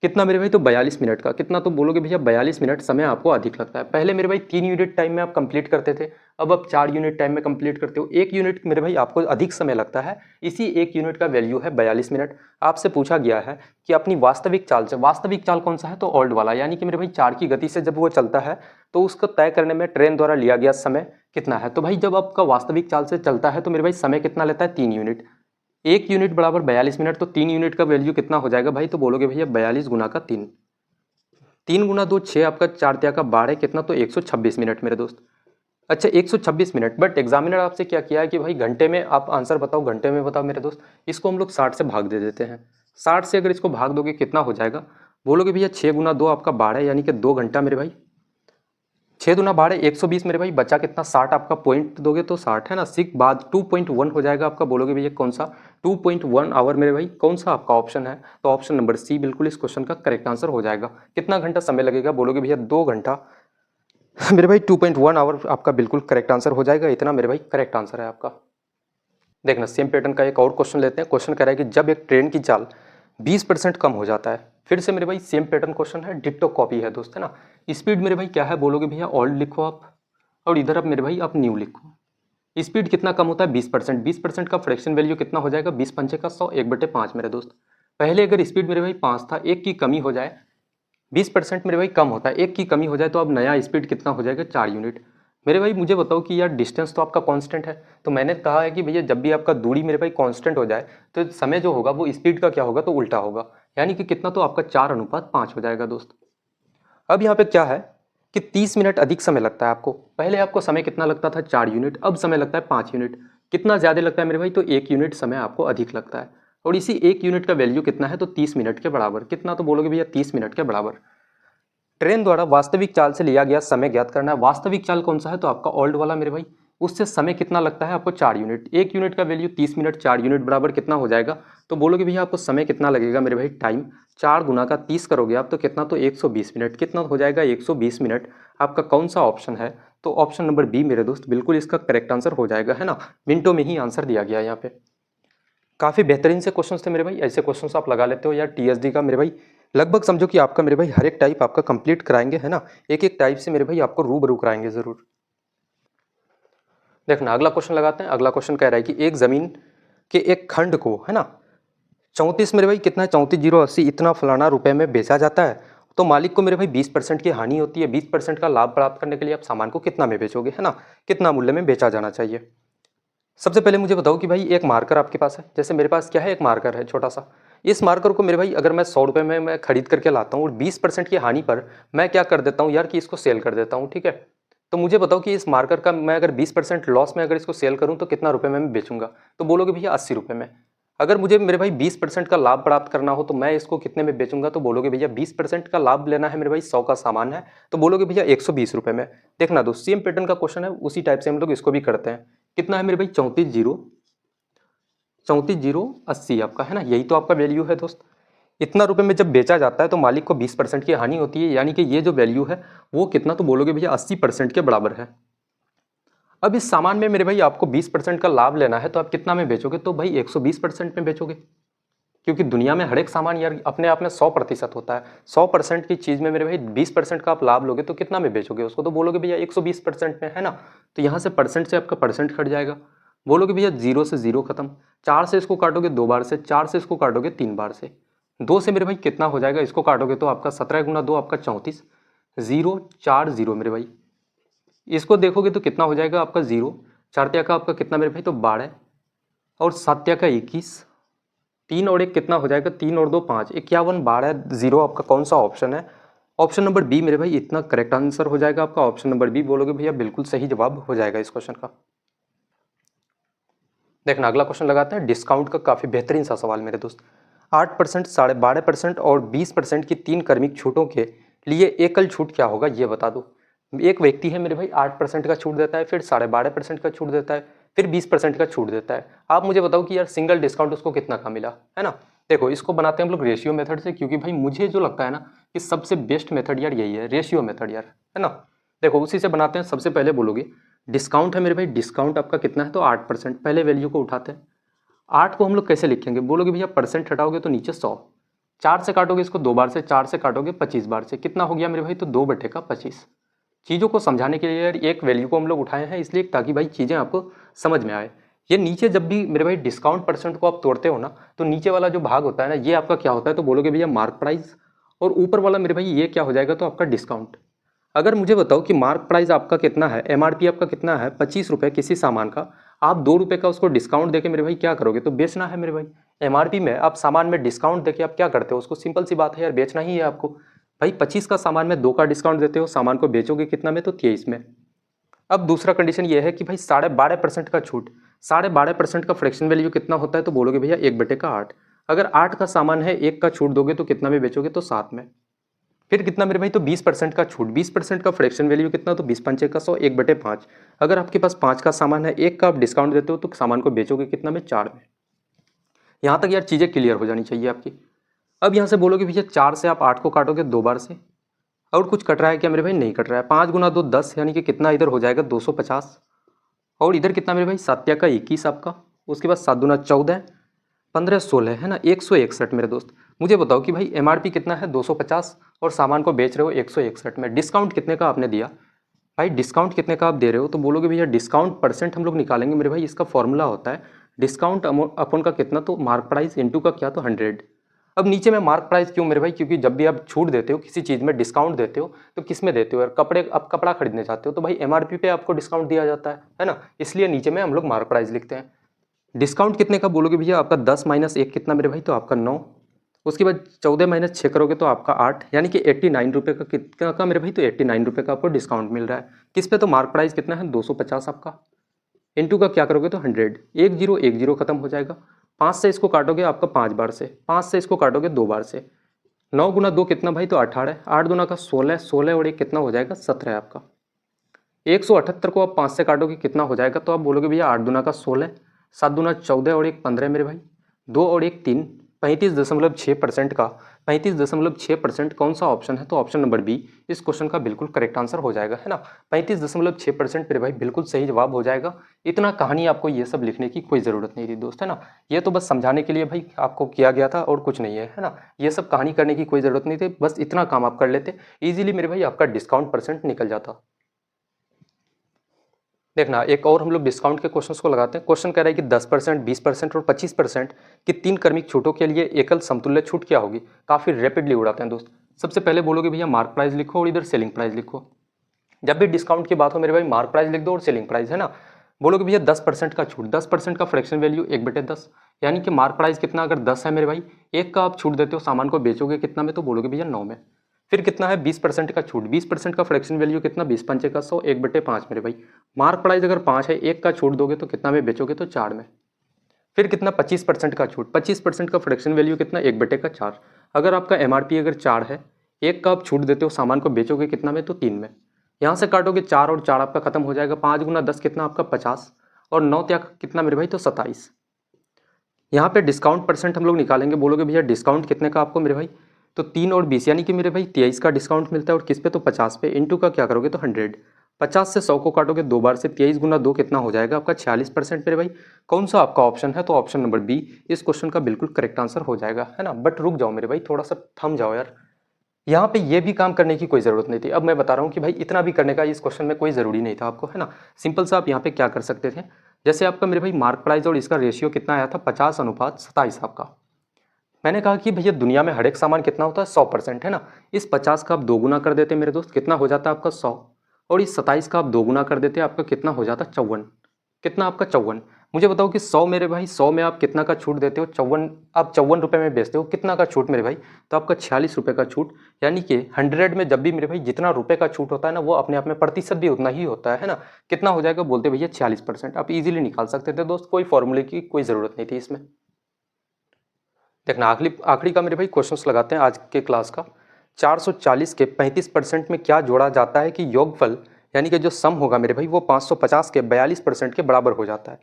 कितना मेरे भाई, तो 42 मिनट का। कितना, तो बोलोगे भैया 42 मिनट समय आपको अधिक लगता है। पहले मेरे भाई 3 यूनिट टाइम में आप कंप्लीट करते थे, अब आप 4 यूनिट टाइम में कंप्लीट करते हो। 1 यूनिट मेरे भाई आपको अधिक समय लगता है, इसी 1 यूनिट का वैल्यू है 42 मिनट। आपसे पूछा गया है कि अपनी वास्तविक चाल से, वास्तविक चाल कौन सा है, तो ओल्ड वाला, यानी कि मेरे भाई 4 की गति से जब वो चलता है तो उसको तय करने में ट्रेन द्वारा लिया गया समय कितना है। तो भाई जब आपका वास्तविक चाल से चलता है तो मेरे भाई समय कितना लेता है, 3 यूनिट। 1 यूनिट बराबर 42 मिनट, तो 3 यूनिट का वैल्यू कितना हो जाएगा भाई, तो बोलोगे भैया 42 गुना का 3, 3 गुना 2 6 आपका, 4 त्या का 12 कितना, तो 126 मिनट मेरे दोस्त। अच्छा 126 मिनट, बट एग्जामिनर आपसे क्या किया है कि भाई घंटे में आप आंसर बताओ, घंटे में बताओ मेरे दोस्त। इसको हम लोग 60 से भाग दे देते हैं। 60 से अगर इसको भाग दोगे कितना हो जाएगा, बोलोगे भैया 6 गुना 2 आपका 12, यानी कि 2 घंटा मेरे भाई। 6 दूना 12 120 मेरे भाई, बचा कितना 60, आपका पॉइंट दोगे तो 60, है ना। सिक बाद 2.1 हो जाएगा आपका। बोलोगे भैया कौन सा, 2.1 आवर मेरे भाई, कौन सा आपका ऑप्शन है, तो ऑप्शन नंबर सी बिल्कुल इस क्वेश्चन का करेक्ट आंसर हो जाएगा। कितना घंटा समय लगेगा, बोलोगे भैया 2 घंटा मेरे भाई। 2.1 आवर आपका बिल्कुल करेक्ट आंसर हो जाएगा, इतना मेरे भाई करेक्ट आंसर है आपका। देखना सेम पैटर्न का एक और क्वेश्चन लेते हैं। क्वेश्चन कह रहा है कि जब एक ट्रेन की चाल 20% कम हो जाता है, फिर से मेरे भाई सेम पैटर्न क्वेश्चन है, डिट्टो कॉपी है दोस्त, है ना। स्पीड मेरे भाई क्या है, बोलोगे भैया ओल्ड लिखो आप, और इधर आप मेरे भाई आप न्यू लिखो। स्पीड कितना कम होता है, 20%। 20% का फ्रैक्शन वैल्यू कितना हो जाएगा, 20 पंचे का 100 1/5 मेरे दोस्त। पहले अगर स्पीड मेरे भाई 5 था, एक की कमी हो जाए, 20% मेरे भाई कम होता है, एक की कमी हो जाए तो अब नया स्पीड कितना हो जाएगा 4 यूनिट। मेरे भाई मुझे बताओ कि यार डिस्टेंस तो आपका कांस्टेंट है, तो मैंने कहा है कि भैया जब भी आपका दूरी मेरे भाई कांस्टेंट हो जाए तो समय जो होगा वो स्पीड का क्या होगा तो उल्टा होगा, यानी कि कितना तो आपका 4:5 हो जाएगा दोस्त। अब यहाँ पे क्या है कि 30 मिनट अधिक समय लगता है आपको, पहले आपको समय कितना लगता था 4 यूनिट, अब समय लगता है 5 यूनिट। कितना ज़्यादा लगता है मेरे भाई, तो 1 यूनिट समय आपको अधिक लगता है, और इसी 1 यूनिट का वैल्यू कितना है तो 30 मिनट के बराबर। कितना तो बोलोगे भैया 30 मिनट के बराबर। ट्रेन द्वारा वास्तविक चाल से लिया गया समय ज्ञात करना है। वास्तविक चाल कौन सा है तो आपका ओल्ड वाला मेरे भाई, उससे समय कितना लगता है आपको 4 यूनिट। 1 यूनिट का वैल्यू 30 मिनट, 4 यूनिट बराबर कितना हो जाएगा, तो बोलोगे भैया आपको समय कितना लगेगा मेरे भाई, टाइम 4 गुना का 30 करोगे आप तो कितना तो 120 मिनट। कितना हो जाएगा 120 मिनट। आपका कौन सा ऑप्शन है, तो ऑप्शन नंबर बी मेरे दोस्त बिल्कुल इसका करेक्ट आंसर हो जाएगा, है ना। मिनटों में ही आंसर दिया गया यहाँ पे। काफ़ी बेहतरीन से क्वेश्चंस थे मेरे भाई, ऐसे क्वेश्चंस आप लगा लेते हो यार। टीएसडी का मेरे भाई लगभग समझो कि आपका मेरे भाई हर एक टाइप आपका कंप्लीट कराएंगे, है ना। एक एक टाइप से मेरे भाई आपको रूबरू कराएंगे ज़रूर। देखना अगला क्वेश्चन लगाते हैं। अगला क्वेश्चन कह रहा है कि एक ज़मीन के एक खंड को, है ना, 34 मेरे भाई कितना है 34,080 इतना फलाना रुपए में बेचा जाता है, तो मालिक को मेरे भाई 20% की हानि होती है। 20% का लाभ प्राप्त करने के लिए आप सामान को कितना में बेचोगे, है ना, कितना मूल्य में बेचा जाना चाहिए। सबसे पहले मुझे बताओ कि भाई एक मार्कर आपके पास है, जैसे मेरे पास क्या है एक मार्कर है छोटा सा। इस मार्कर को मेरे भाई अगर मैं 100 रुपये में मैं खरीद करके लाता हूँ और 20% की हानि पर मैं क्या कर देता हूँ यार कि इसको सेल कर देता हूँ, ठीक है। तो मुझे बताओ कि इस मार्कर का मैं अगर 20% लॉस में अगर इसको सेल करूँ तो कितना रुपये में मैं बेचूंगा, तो बोलोगे भैया 80 रुपये में। अगर मुझे मेरे भाई 20% का लाभ प्राप्त करना हो तो मैं इसको कितने में बेचूंगा, तो बोलोगे भैया 20% का लाभ लेना है मेरे भाई 100 का सामान है, तो बोलोगे भैया 120 रुपये में। देखना दोस्त सेम पैटर्न का क्वेश्चन है, उसी टाइप से हम लोग इसको भी करते हैं। कितना है मेरे भाई 34,080 आपका, है ना, यही तो आपका वैल्यू है दोस्त। इतना रुपए में जब बेचा जाता है तो मालिक को 20% की हानि होती है, यानी कि ये जो वैल्यू है वो कितना तो बोलोगे भैया 80% के बराबर है। अब इस सामान में मेरे भाई आपको 20% का लाभ लेना है तो आप कितना में बेचोगे, तो भाई 120% में बेचोगे, क्योंकि दुनिया में हर एक सामान यार अपने आप में 100% होता है। 100% की चीज़ में मेरे भाई 20% का आप लाभ लोगे तो कितना में बेचोगे उसको, तो बोलोगे भैया 120% में, है ना। तो यहाँ से परसेंट से आपका परसेंट कट जाएगा, बोलोगे भैया 0 से 0 खत्म। 4 से इसको काटोगे 2 बार से, 4 से इसको काटोगे 3 बार से, 2 से मेरे भाई कितना हो जाएगा, इसको काटोगे तो आपका 17 गुना 2 आपका 34, 0 4 0 मेरे भाई। इसको देखोगे तो कितना हो जाएगा आपका 0, 4 का आपका कितना मेरे भाई तो 12, और 7 का 21, 3 और 1 कितना हो जाएगा, 3 और 2 5, 51 12 0 आपका कौन सा ऑप्शन है, ऑप्शन नंबर बी मेरे भाई इतना करेक्ट आंसर हो जाएगा आपका। ऑप्शन नंबर बी बोलोगे भैया बिल्कुल सही जवाब हो जाएगा इस क्वेश्चन का। देखना अगला क्वेश्चन लगाते हैं। डिस्काउंट का काफ़ी बेहतरीन सा सवाल मेरे दोस्त। 8%, 12.5% और 20% की 3 क्रमिक छूटों के लिए एकल छूट क्या होगा ये बता दो। एक व्यक्ति है मेरे भाई 8% का छूट देता है, फिर 12.5% का छूट देता है, फिर 20% का छूट देता है। आप मुझे बताओ कि यार सिंगल डिस्काउंट उसको कितना का मिला, है ना। देखो इसको बनाते हैं हम लोग रेशियो मेथड से, क्योंकि भाई मुझे जो लगता है ना कि सबसे बेस्ट मेथड यार यही है, रेशियो मेथड यार, है ना। देखो उसी से बनाते हैं। सबसे पहले बोलोगे डिस्काउंट है मेरे भाई, डिस्काउंट आपका कितना है तो 8%। पहले वैल्यू को उठाते हैं। 8 को हम लोग कैसे लिखेंगे, बोलोगे भैया परसेंट हटाओगे तो नीचे 100, 4 से काटोगे इसको 2 बार से, 4 से काटोगे 25 बार से, कितना हो गया मेरे भाई तो 2/25। चीज़ों को समझाने के लिए यार एक वैल्यू को हम लोग उठाए हैं, इसलिए ताकि भाई चीज़ें आपको समझ में आए। ये नीचे जब भी मेरे भाई डिस्काउंट परसेंट को आप तोड़ते हो ना, तो नीचे वाला जो भाग होता है ना ये आपका क्या होता है, तो बोलोगे भैया मार्क प्राइस, और ऊपर वाला मेरे भाई ये क्या हो जाएगा तो आपका डिस्काउंट। अगर मुझे बताओ कि मार्क प्राइस आपका कितना है, एमआरपी आपका कितना है 25 रुपये किसी सामान का, आप 2 रुपये का उसको डिस्काउंट देके मेरे भाई क्या करोगे, तो बेचना है मेरे भाई। एमआरपी में आप सामान में डिस्काउंट देके आप क्या करते हो उसको, सिंपल सी बात है यार बेचना ही है आपको। भाई 25 का सामान में 2 का डिस्काउंट देते हो, सामान को बेचोगे कितना में तो 23 में। अब दूसरा कंडीशन ये है कि भाई 12.5% का छूट, 12.5% का फ्रैक्शन वैल्यू कितना होता है, तो बोलोगे भैया 1/8। अगर 8 का सामान है 1 का छूट दोगे तो कितना में बेचोगे, तो 7 में। फिर कितना मेरे भाई तो 20% का छूट, 20% का फ्रैक्शन वैल्यू कितना, तो 20 पंचे का 100, 1/5। अगर आपके पास 5 का सामान है 1 का आप डिस्काउंट देते हो तो सामान को बेचोगे कितना में, 4 में। यहाँ तक यार चीज़ें क्लियर हो जानी चाहिए आपकी। अब यहाँ से बोलोगे भैया 4 से आप 8 को काटोगे 2 बार से, और कुछ कट रहा है क्या मेरे भाई, नहीं कट रहा है। 5 गुना 2 10, यानी कि कितना इधर हो जाएगा 250, और इधर कितना मेरे भाई 7 का 21 आपका, उसके बाद 7 दूना 14, 15 16, है ना 161 मेरे दोस्त। मुझे बताओ कि भाई एमआरपी कितना है 250 और सामान को बेच रहे हो 161 में, डिस्काउंट कितने का आपने दिया भाई, डिस्काउंट कितने का आप दे रहे हो, तो बोलोगे भैया डिस्काउंट परसेंट हम लोग निकालेंगे मेरे भाई, इसका फॉर्मूला होता है डिस्काउंट अपॉन का कितना तो मार्क प्राइस इंटू का क्या तो 100। अब नीचे में मार्क प्राइस क्यों मेरे भाई, क्योंकि जब भी आप छूट देते हो किसी चीज़ में, डिस्काउंट देते हो, तो किस में देते हो यार, कपड़े, अब कपड़ा खरीदने जाते हो तो भाई एमआरपी पे आपको डिस्काउंट दिया जाता है ना, इसलिए नीचे में हम लोग मार्क प्राइस लिखते हैं। डिस्काउंट कितने का बोलोगे भैया, आपका 10 माइनस 1 कितना मेरे भाई, तो आपका 9। उसके बाद 14 माइनस 6 करोगे तो आपका 8, यानी कि 89 रुपये का कितना का मेरे भाई, तो 89 रुपये का आपको डिस्काउंट मिल रहा है। किस पे, तो मार्क प्राइस कितना है 250 आपका, इनटू का क्या करोगे तो 100, 1010 खत्म हो जाएगा। 5 से इसको काटोगे आपका 5 बार से, 5 से इसको काटोगे 2 बार से, 9 गुना 2 कितना भाई, तो 18, 8 दूना का 16, 16 और 1 कितना हो जाएगा 17 आपका। 178 को आप 5 से काटोगे कितना हो जाएगा, तो आप बोलोगे भैया 8 दूना का 16, 7 दूना 14 और 1 15 मेरे भाई, 2 और 1 3, 35.6% का 35.6% कौन सा ऑप्शन है, तो ऑप्शन नंबर बी इस क्वेश्चन का बिल्कुल करेक्ट आंसर हो जाएगा, है ना। 35.6% मेरे भाई बिल्कुल सही जवाब हो जाएगा। इतना कहानी आपको ये सब लिखने की कोई ज़रूरत नहीं थी दोस्त, है ना। ये तो बस समझाने के लिए भाई आपको किया गया था और कुछ नहीं है ना। ये सब कहानी करने की कोई ज़रूरत नहीं थी, बस इतना काम आप कर लेते ईजिली मेरे भाई, आपका डिस्काउंट परसेंट निकल जाता। देखना एक और हम लोग डिस्काउंट के क्वेश्चंस को लगाते हैं। क्वेश्चन कह रहा है कि 10%, 20% और 25% की 3 क्रमिक छूटों के लिए एकल समतुल्य छूट क्या होगी। काफ़ी रैपिडली उड़ाते हैं दोस्त। सबसे पहले बोलोगे भैया मार्क प्राइस लिखो और इधर सेलिंग प्राइस लिखो। जब भी डिस्काउंट की बात हो मेरे भाई मार्क प्राइस लिख दो और सेलिंग प्राइस, है ना। बोलोगे भैया 10% का छूट, 10% का फ्रैक्शन वैल्यू 1/10, यानी कि मार्क प्राइस कितना, अगर 10 है मेरे भाई, 1 का आप छूट देते हो, सामान को बेचोगे कितना में, तो बोलोगे भैया 9 में। फिर कितना है 20% का छूट, 20% का फ्रैक्शन वैल्यू कितना, 20 पंचे का 100, 1/5 मेरे भाई। मार्क प्राइस अगर 5 है, 1 का छूट दोगे तो कितना में बेचोगे, तो 4 में। फिर कितना 25% का छूट, 25% का फ्रैक्शन वैल्यू कितना, 1/4। अगर आपका एमआरपी अगर 4 है, 1 का आप छूट देते हो, सामान को बेचोगे कितना में, तो 3 में। यहाँ से काटोगे 4 और 4 आपका खत्म हो जाएगा, 5 गुना 10 कितना आपका 50 और 9 त्याग कितना मेरे भाई, तो 27। यहाँ पे डिस्काउंट परसेंट हम लोग निकालेंगे। बोलोगे भैया डिस्काउंट कितने का आपको मेरे भाई, तो 3 और 20, यानी कि मेरे भाई 23 का डिस्काउंट मिलता है। और किस पे, तो 50 पे, इंटू का क्या करोगे, तो 100। 50 से 100 को काटोगे 2 बार से, 23 गुना 2 कितना हो जाएगा आपका 46% मेरे भाई। कौन सा आपका ऑप्शन है, तो ऑप्शन नंबर बी इस क्वेश्चन का बिल्कुल करेक्ट आंसर हो जाएगा, है ना। बट रुक जाओ मेरे भाई, थोड़ा सा थम जाओ यार, यहाँ पे ये भी काम करने की कोई ज़रूरत नहीं थी। अब मैं बता रहा हूँ कि भाई इतना भी करने का इस क्वेश्चन में कोई ज़रूरी नहीं था आपको, है ना। सिंपल सा आप यहाँ पे क्या कर सकते थे, जैसे आपका मेरे भाई मार्क प्राइस और इसका रेशियो कितना आया था, 50:27 आपका। मैंने कहा कि भैया दुनिया में हर एक सामान कितना होता है, 100%, है ना। इस 50 का आप 2 गुना कर देते मेरे दोस्त, कितना हो जाता है आपका 100, और इस 27 का आप 2 गुना कर देते आपका कितना हो जाता है 54, कितना आपका 54। मुझे बताओ कि 100 मेरे भाई, 100 में आप कितना का छूट देते हो, 54, आप 54 रुपये में बेचते हो, कितना का छूट मेरे भाई, तो आपका 46 रुपये का छूट। यानी कि 100 में जब भी मेरे भाई जितना रुपये का छूट होता है ना, वो अपने आप में प्रतिशत भी उतना ही होता है ना। कितना हो जाएगा, बोलते भैया 46%। आप इजीली निकाल सकते थे दोस्त, कोई फॉर्मूले की कोई ज़रूरत नहीं थी इसमें। देखना आखिरी का मेरे भाई क्वेश्चंस लगाते हैं आज के क्लास का। 440 के 35% में क्या जोड़ा जाता है कि योगफल, यानी कि जो सम होगा मेरे भाई, वो 550 के 42% के बराबर हो जाता है।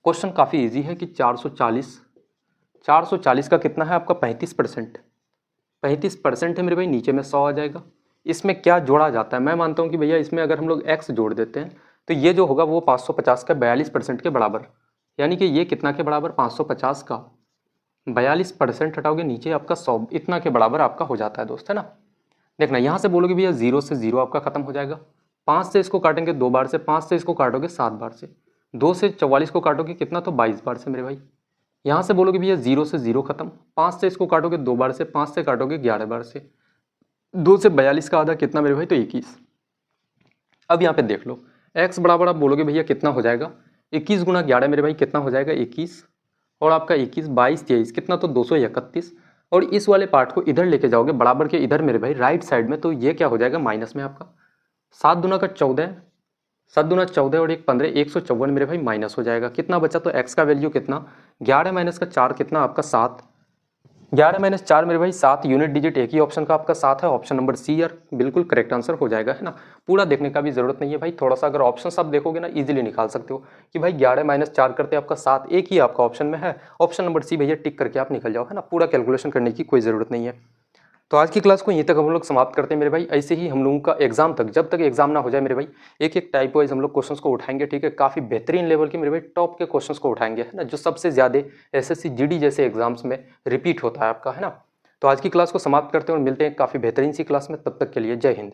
क्वेश्चन काफ़ी इजी है कि 440 का कितना है आपका 35%, 35% है मेरे भाई, नीचे में 100 आ जाएगा। इसमें क्या जोड़ा जाता है, मैं मानता हूँ कि भैया इसमें अगर हम लोग x जोड़ देते हैं तो ये जो होगा वो 550 का 42% के बराबर, यानी कि ये कितना के बराबर, 550 का 42% हटाओगे, नीचे आपका 100, इतना के बराबर आपका हो जाता है दोस्त, है ना। देखना यहाँ से बोलोगे भैया 0 से 0 आपका खत्म हो जाएगा, 5 से इसको काटेंगे 2 बार से, 5 से इसको काटोगे 7 बार से, 2 से 44 को काटोगे कितना, तो 22 बार से मेरे भाई। यहाँ से बोलोगे भैया 0 से 0 खत्म, 5 से इसको काटोगे 2 बार से, 5 से काटोगे 11 बार से, 2 से 42 का आधा कितना मेरे भाई, तो 21। अब यहाँ पे देख लो x बराबर आप बोलोगे भैया कितना हो जाएगा, 21 गुना 11 मेरे भाई कितना हो जाएगा 21, और आपका 21, 22, 23 कितना, तो 231। और इस वाले पार्ट को इधर लेके जाओगे बराबर के इधर मेरे भाई राइट साइड में, तो ये क्या हो जाएगा माइनस में आपका 7 दूना का 14, 7 दूना 14 और 1 15, 154 मेरे भाई माइनस हो जाएगा। कितना बचा, तो x का वैल्यू कितना, 11 माइनस का 4 कितना आपका 7, 11 माइनस 4 मेरे भाई 7, यूनिट डिजिट एक ही ऑप्शन का आपका 7 है, ऑप्शन नंबर सी यार बिल्कुल करेक्ट आंसर हो जाएगा, है ना। पूरा देखने का भी जरूरत नहीं है भाई, थोड़ा सा अगर ऑप्शन आप देखोगे ना इजीली निकाल सकते हो कि भाई 11 माइनस 4 करते आपका 7, एक ही आपका ऑप्शन में है, ऑप्शन नंबर सी भैया टिक करके आप निकल जाओ, है ना। पूरा कैलकुलेशन करने की कोई ज़रूरत नहीं है। तो आज की क्लास को यहीं तक हम लोग समाप्त करते हैं मेरे भाई। ऐसे ही हम लोगों का एग्जाम तक, जब तक एग्जाम ना हो जाए मेरे भाई, एक एक टाइप वाइज हम लोग क्वेश्चंस को उठाएंगे, ठीक है। काफ़ी बेहतरीन लेवल के मेरे भाई टॉप के क्वेश्चंस को उठाएंगे, है ना, जो सबसे ज़्यादा एसएससी जीडी जैसे एग्जाम्स में रिपीट होता है आपका, है ना। तो आज की क्लास को समाप्त करते हैं और मिलते हैं काफ़ी बेहतरीन सी क्लास में, तब तक के लिए जय हिंद।